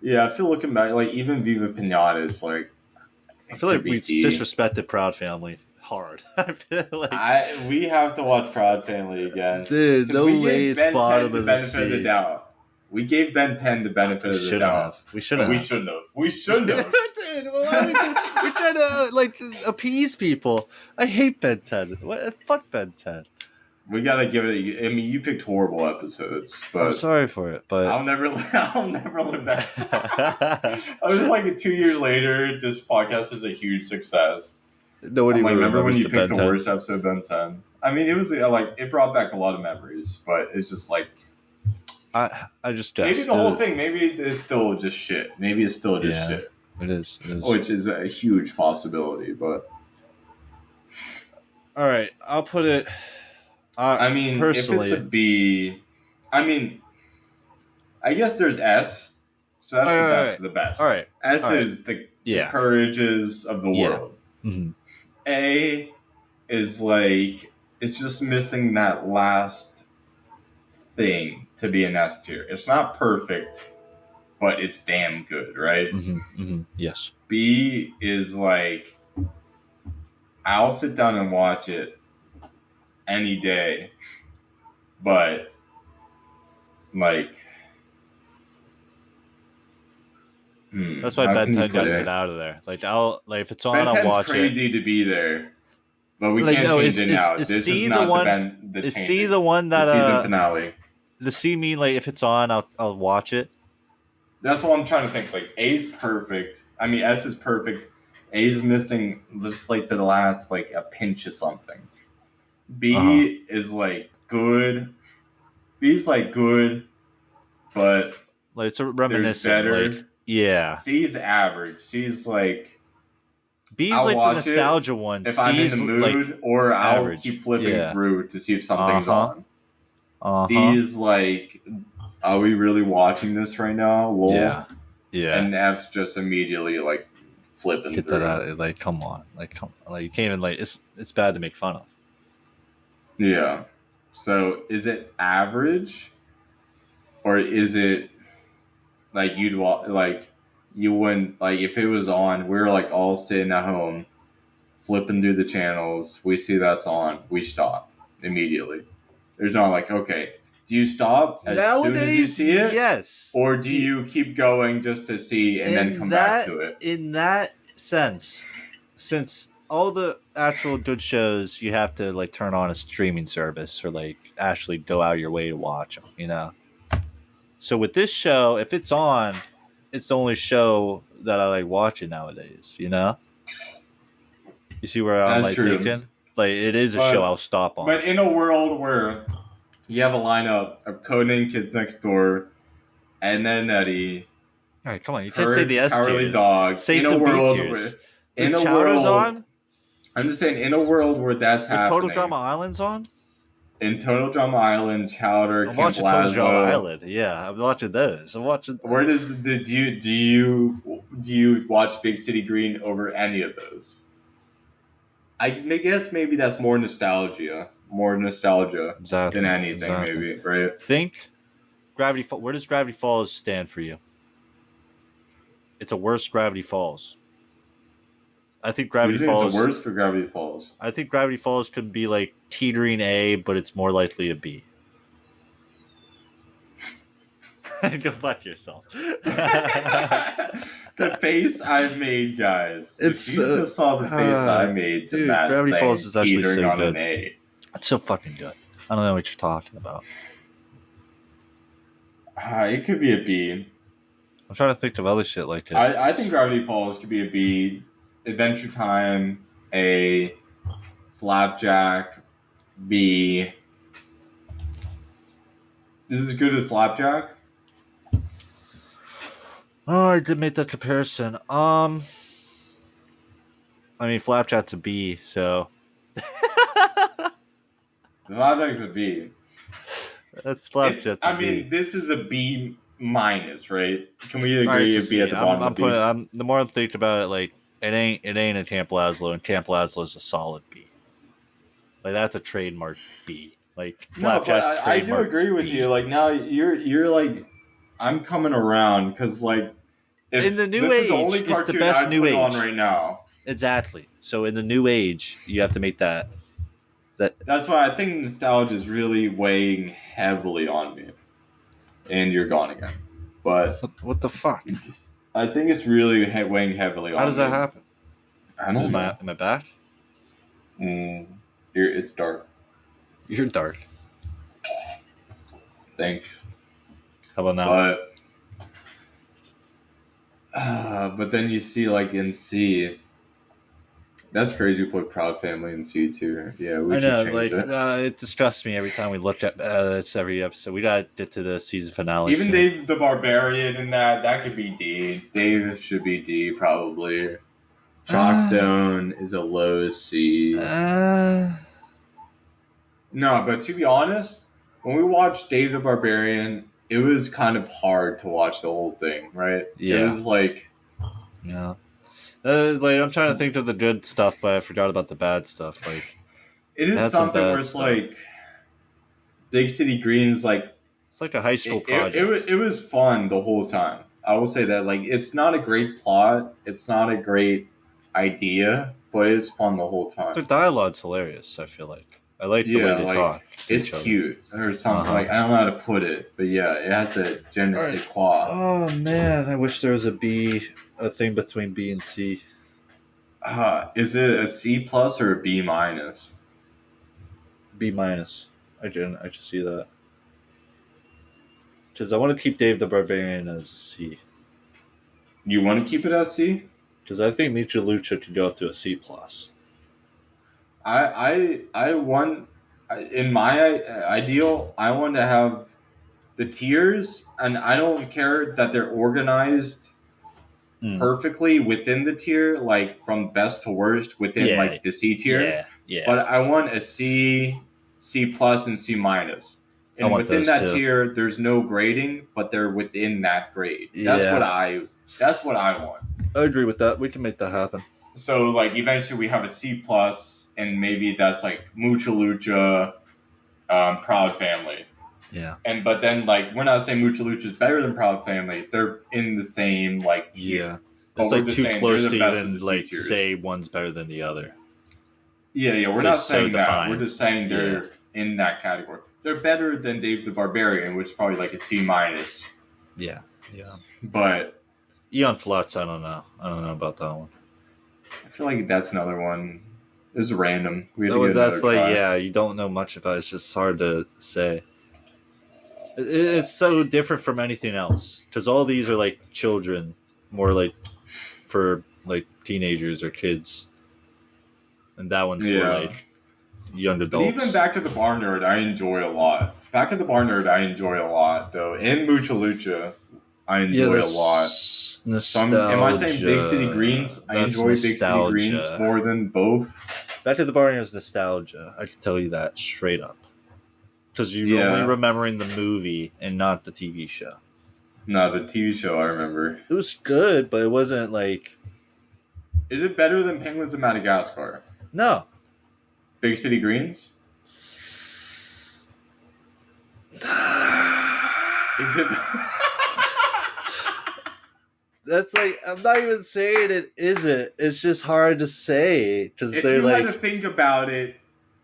Yeah, I feel looking back, like, even Viva Pinata is like. I feel like we disrespected Proud Family hard. I feel like we have to watch Proud Family again, dude. No way, it's bottom of the sea. Of the doubt. We gave Ben 10 the benefit of the doubt. We shouldn't have. We shouldn't have. Dude, we're trying to like appease people. I hate Ben 10. Fuck Ben 10. We gotta give it. I mean, you picked horrible episodes, but I'm sorry for it. But I'll never live that. I was just like 2 years later, this podcast is a huge success. Nobody remember when you picked the worst episode of Ben 10? I mean, it was like it brought back a lot of memories, but it's just like I just maybe the whole thing. Maybe it's still just shit. Maybe it's still just shit. It is. Which is a huge possibility, but all right, I'll put it. I mean, personally, if it's a B, I mean, I guess there's S, so that's the best of the best. All right, S is the courages of the world. Mm-hmm. A is like it's just missing that last thing to be an S tier. It's not perfect, but it's damn good, right? Mm-hmm. Mm-hmm. Yes. B is like I'll sit down and watch it any day, but like that's why Ben 10 got to get out of there. Like if it's on, I'll watch it. Crazy to be there, but we can't change it now. This is not the C the one that the season finale. The C mean like if it's on, I'll watch it. That's what I'm trying to think. Like A's perfect. I mean S is perfect. A's missing just like the last like a pinch of something. B is like good. B's like good, but like it's a reminiscent. Better. Like, yeah. C's average. C's like B's like the nostalgia one. If C's I'm in the mood, like or I'll average. Keep flipping through to see if something's on. Uh-huh. D's like, are we really watching this right now? Lol. Yeah. And F's just immediately like flipping Get through. That out. Like, come on. Like you can't even like. It's bad to make fun of. Yeah. So is it average, or is it like you wouldn't like if it was on? We're like all sitting at home, flipping through the channels. We see that's on. We stop immediately. There's not like, okay, do you stop as soon as you see it? Yes. Or do you keep going just to see and then come back to it? In that sense, since all the actual good shows, you have to like turn on a streaming service or like actually go out of your way to watch them, you know? So with this show, if it's on, it's the only show that I like watching nowadays, you know? You see where I'm thinking? Like, it is a show I'll stop on. But in a world where you have a lineup of Codename Kids Next Door, and then Eddie. All right, come on. You can't say the S tiers. Dog. Say some B tiers. In a world on? I'm just saying, in a world where that's happening. Total Drama Island's on? In Total Drama Island, Chowder, I'm watching Total Drama Island. Yeah, I'm watching those. I'm watching. Where do you watch Big City Green over any of those? I guess maybe that's more nostalgia than anything, maybe, right? Think Gravity Falls. Where does Gravity Falls stand for you? It's a worse Gravity Falls. I think Gravity Falls. It's a worse for Gravity Falls. I think Gravity Falls could be like teetering A, but it's more likely a B. Go fuck yourself. The face I made, guys. You just saw the face I made to Matt Gravity Falls is actually so on good. An A. It's so fucking good. I don't know what you're talking about. It could be a B. I'm trying to think of other shit like that. I think Gravity Falls could be a B. Adventure Time, A. Flapjack, B. This is as good as Flapjack? Oh, I did make that comparison. I mean, Flapjack's a B, so. Flapjack's a B. That's Flapjack's a B. I mean, this is a B minus, right? Can we agree to be at the bottom of B? The more I'm thinking about it, like, it ain't a Camp Lazlo, and Camp Lazlo is a solid B. Like, that's a trademark B. Like, Flapjack. No, I do agree with you. Like, now you're like, I'm coming around because, like, if in the new this age, is the only it's the cartoon best I new put age on right now. Exactly. So in the new age, you have to make that. That's why I think nostalgia is really weighing heavily on me. And you're gone again. But what the fuck? I think it's really weighing heavily on me. How does that happen? I don't know. Am I back? It's dark. You're dark. Thanks. How about now? But then you see, like, in C, that's crazy. We put Proud Family in C too. Yeah, we should change it. It disgusts me every time we look at this every episode. We gotta get to the season finale. Even Dave the Barbarian in that could be D. Dave should be D probably. Chalk Zone is a low C. No, but to be honest, when we watched Dave the Barbarian, it was kind of hard to watch the whole thing, right? Yeah. It was like... Yeah. Like, I'm trying to think of the good stuff, but I forgot about the bad stuff. Like, it is something where it's like... Big City Green's like... It's like a high school project. It was fun the whole time. I will say that. Like, it's not a great plot. It's not a great idea, but it's fun the whole time. The dialogue's hilarious, I feel like. I like the way they talk. It's cute or something. Like, I don't know how to put it, but yeah, it has a je ne sais quoi. Oh man, I wish there was a thing between B and C. Is it a C plus or a B minus? B minus. I just see that. Because I want to keep Dave the Barbarian as a C. You want to keep it as C? Because I think Micha Lucha could go up to a C plus. I want, in my ideal, I want to have the tiers, and I don't care that they're organized perfectly within the tier, like from best to worst within like the C tier. Yeah. But I want a C, C plus, and C minus. And within that tier, there's no grading, but they're within that grade. That's what I want. I agree with that. We can make that happen. So, like, eventually we have a C plus, and maybe that's like Mucha Lucha, Proud Family. Yeah. But then like we're not saying Mucha Lucha is better than Proud Family. They're in the same like tier. Yeah. It's but like too close to even like say one's better than the other. Yeah. We're not saying that. We're just saying they're in that category. They're better than Dave the Barbarian, which is probably like a C-. Yeah. But Aeon Flux, I don't know about that one. I feel like that's another one. It was random. That's like try. You don't know much about it. It's just hard to say. It's so different from anything else because all these are like children, more like for like teenagers or kids, and that one's for like young adults. But even Back at the Bar Nerd, I enjoy a lot. Though. And Mucha Lucha, I enjoy a lot. Am I saying Big City Greens? I enjoy Big City Greens more than both. Back to the Bar Nerd is nostalgia. I can tell you that straight up. Because you're only remembering the movie and not the TV show. No, the TV show I remember. It was good, but it wasn't like... Is it better than Penguins of Madagascar? No. Big City Greens? Is it... That's like... I'm not even saying it isn't. It's just hard to say. Because they're like... If you had to think about it,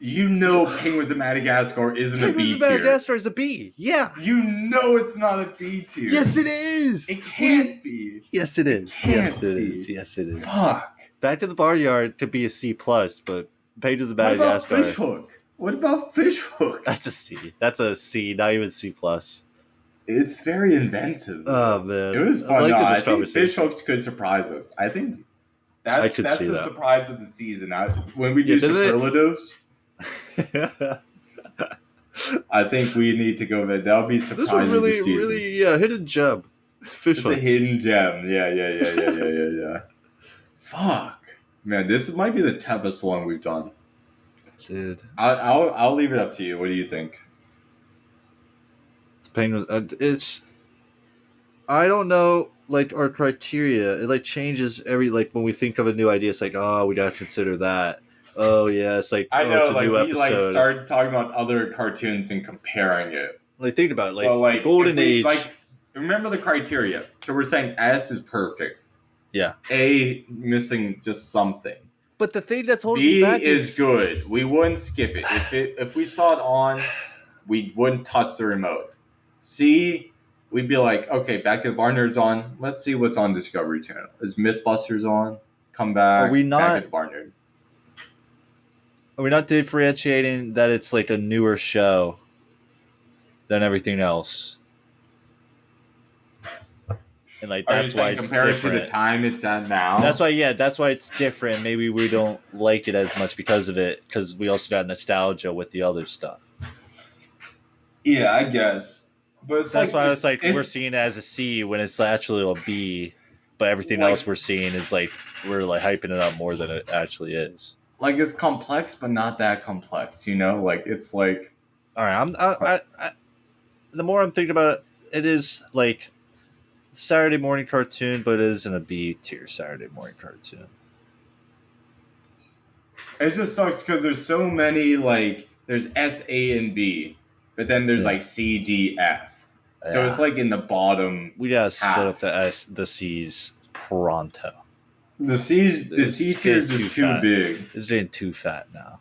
you know Penguins of Madagascar isn't a B tier. Penguins of Madagascar is a B. Yeah. You know it's not a B tier. Yes, it is. It can't be. Yes, it is. Yes, it is. Yes, it is. Fuck. Back to the Barnyard could be a C+, but Penguins of Madagascar... What about Fishhook? That's a C. That's a C, not even C+. It's very inventive. Oh, man. It was fun. I think Fishhooks could surprise us. I think that's the surprise of the season. When we do superlatives... I think we need to go there. That'll be surprising. This is really hidden gem. It's a hidden gem. Yeah. Fuck, man, this might be the toughest one we've done, dude. I'll leave it up to you. What do you think? I don't know. Like our criteria, it like changes every when we think of a new idea. It's like, oh, we gotta consider that. Oh yeah, it's like I know, it's a new episode. Started talking about other cartoons and comparing it. Like think about it, the Golden Age. Remember the criteria. So we're saying S is perfect. Yeah. A missing just something. But the thing that's holding me back is good. We wouldn't skip it. If we saw it on, we wouldn't touch the remote. C, we'd be like, okay, Back to the Bar Nerd's on. Let's see what's on Discovery Channel. Is Mythbusters on? Come back. Are we not? Back at the Bar Nerd. Are we not differentiating that it's like a newer show than everything else? And that's why it's compared different. To the time it's at now. That's why it's different. Maybe we don't like it as much because of it, because we also got nostalgia with the other stuff. Yeah, I guess. But that's why it's we're seeing it as a C when it's actually a B, but everything else we're seeing is we're hyping it up more than it actually is. It's complex, but not that complex, it's like... All right, the more I'm thinking about it, it is Saturday morning cartoon, but it isn't a B tier Saturday morning cartoon. It just sucks because there's so many, there's S, A, and B, but then there's C, D, F. Yeah. So it's in the bottom. We gotta split up the C's pronto. The C tier is just too big. It's getting too fat now.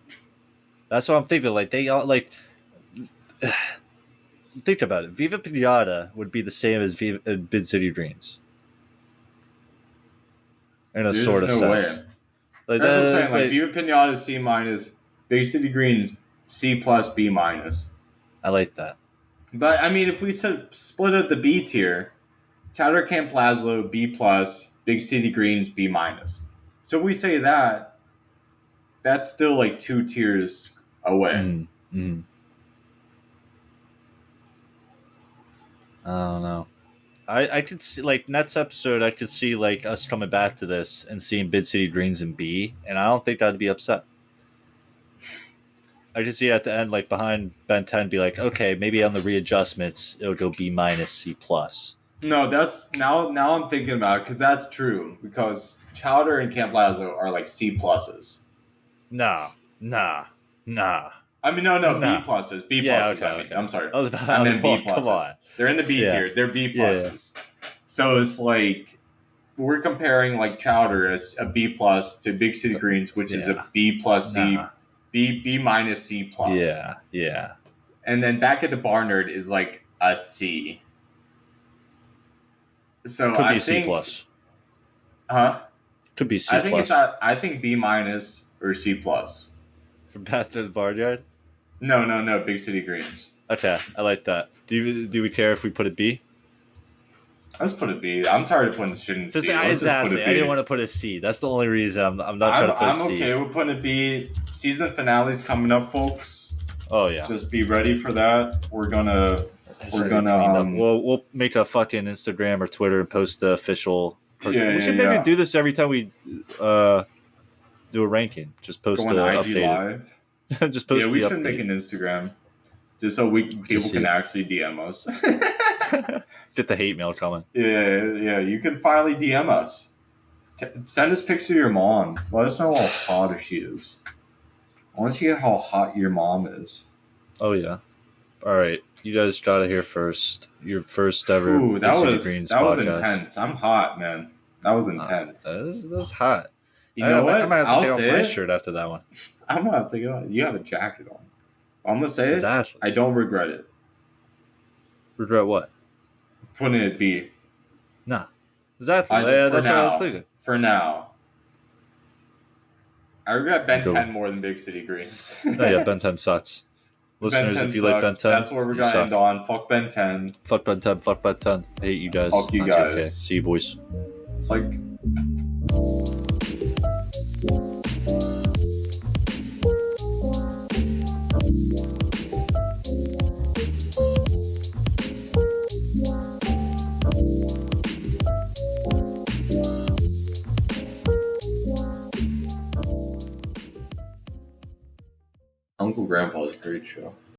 That's what I'm thinking. They all think about it. Viva Pinata would be the same as Big City Greens. In a sort of sense. Way. That's what I'm saying. Viva Pinata is C-, Big City Greens C+, B-. I like that. But if we split up the B tier, Chowder Camp Lazlo B+, Big City Greens B-. So if we say that, that's still 2 tiers away. Mm-hmm. I don't know. I could see next episode. I could see us coming back to this and seeing Big City Greens and B, and I don't think I'd be upset. I could see at the end, behind Ben 10, be okay, maybe on the readjustments it'll go B-, C+. No, that's now I'm thinking about it because that's true because Chowder and Camp Lazlo are C+. Nah. I mean, no, B pluses. B pluses. Okay. I'm sorry. I meant B pluses. Come on. They're in the B tier. They're B pluses. Yeah. So it's like we're comparing like Chowder as a B plus to Big City Greens, which is a B plus C, B minus C plus. Yeah, yeah. And then Back at the Barnyard is like a C. So could be C plus. Huh? Could be C plus. I think B minus or C plus. For Back to the Barnyard? No. Big City Greens. Okay, I like that. Do we care if we put a B? Let's put a B. I'm tired of putting shit in C. Exactly. I didn't want to put a C. That's the only reason I'm not trying to put a C. I'm okay with putting a B. Season finale's coming up, folks. Oh yeah. Just be ready for that. We're gonna. We'll make a fucking Instagram or Twitter and post the official. We should maybe do this every time we do a ranking. Just post the update. Live. Just post. Yeah, we should make an Instagram, just so people can actually DM us. Get the hate mail coming. Yeah. You can finally DM us. Send us pics of your mom. Let us know how hot she is. I want to see how hot your mom is. Oh yeah. All right, you guys got it here first. Your first ever. Ooh, that was intense. I'm hot, man. That was intense. That was hot. You know what? I might have to take off my shirt after that one. I'm gonna have to take it off. You have a jacket on. I'm gonna say exactly. I don't regret it. Regret what? Putting it B. Nah. Exactly. That's what I was thinking. For now. I regret Ben 10 more than Big City Greens. Oh yeah, Ben 10 sucks. Listeners, if you like Ben 10, that's where we're going to end on. Fuck Ben 10. Fuck Ben 10. Fuck Ben 10. I hate you guys. Fuck you guys. Okay. See you, boys. It's like... Uncle Grandpa's a great show.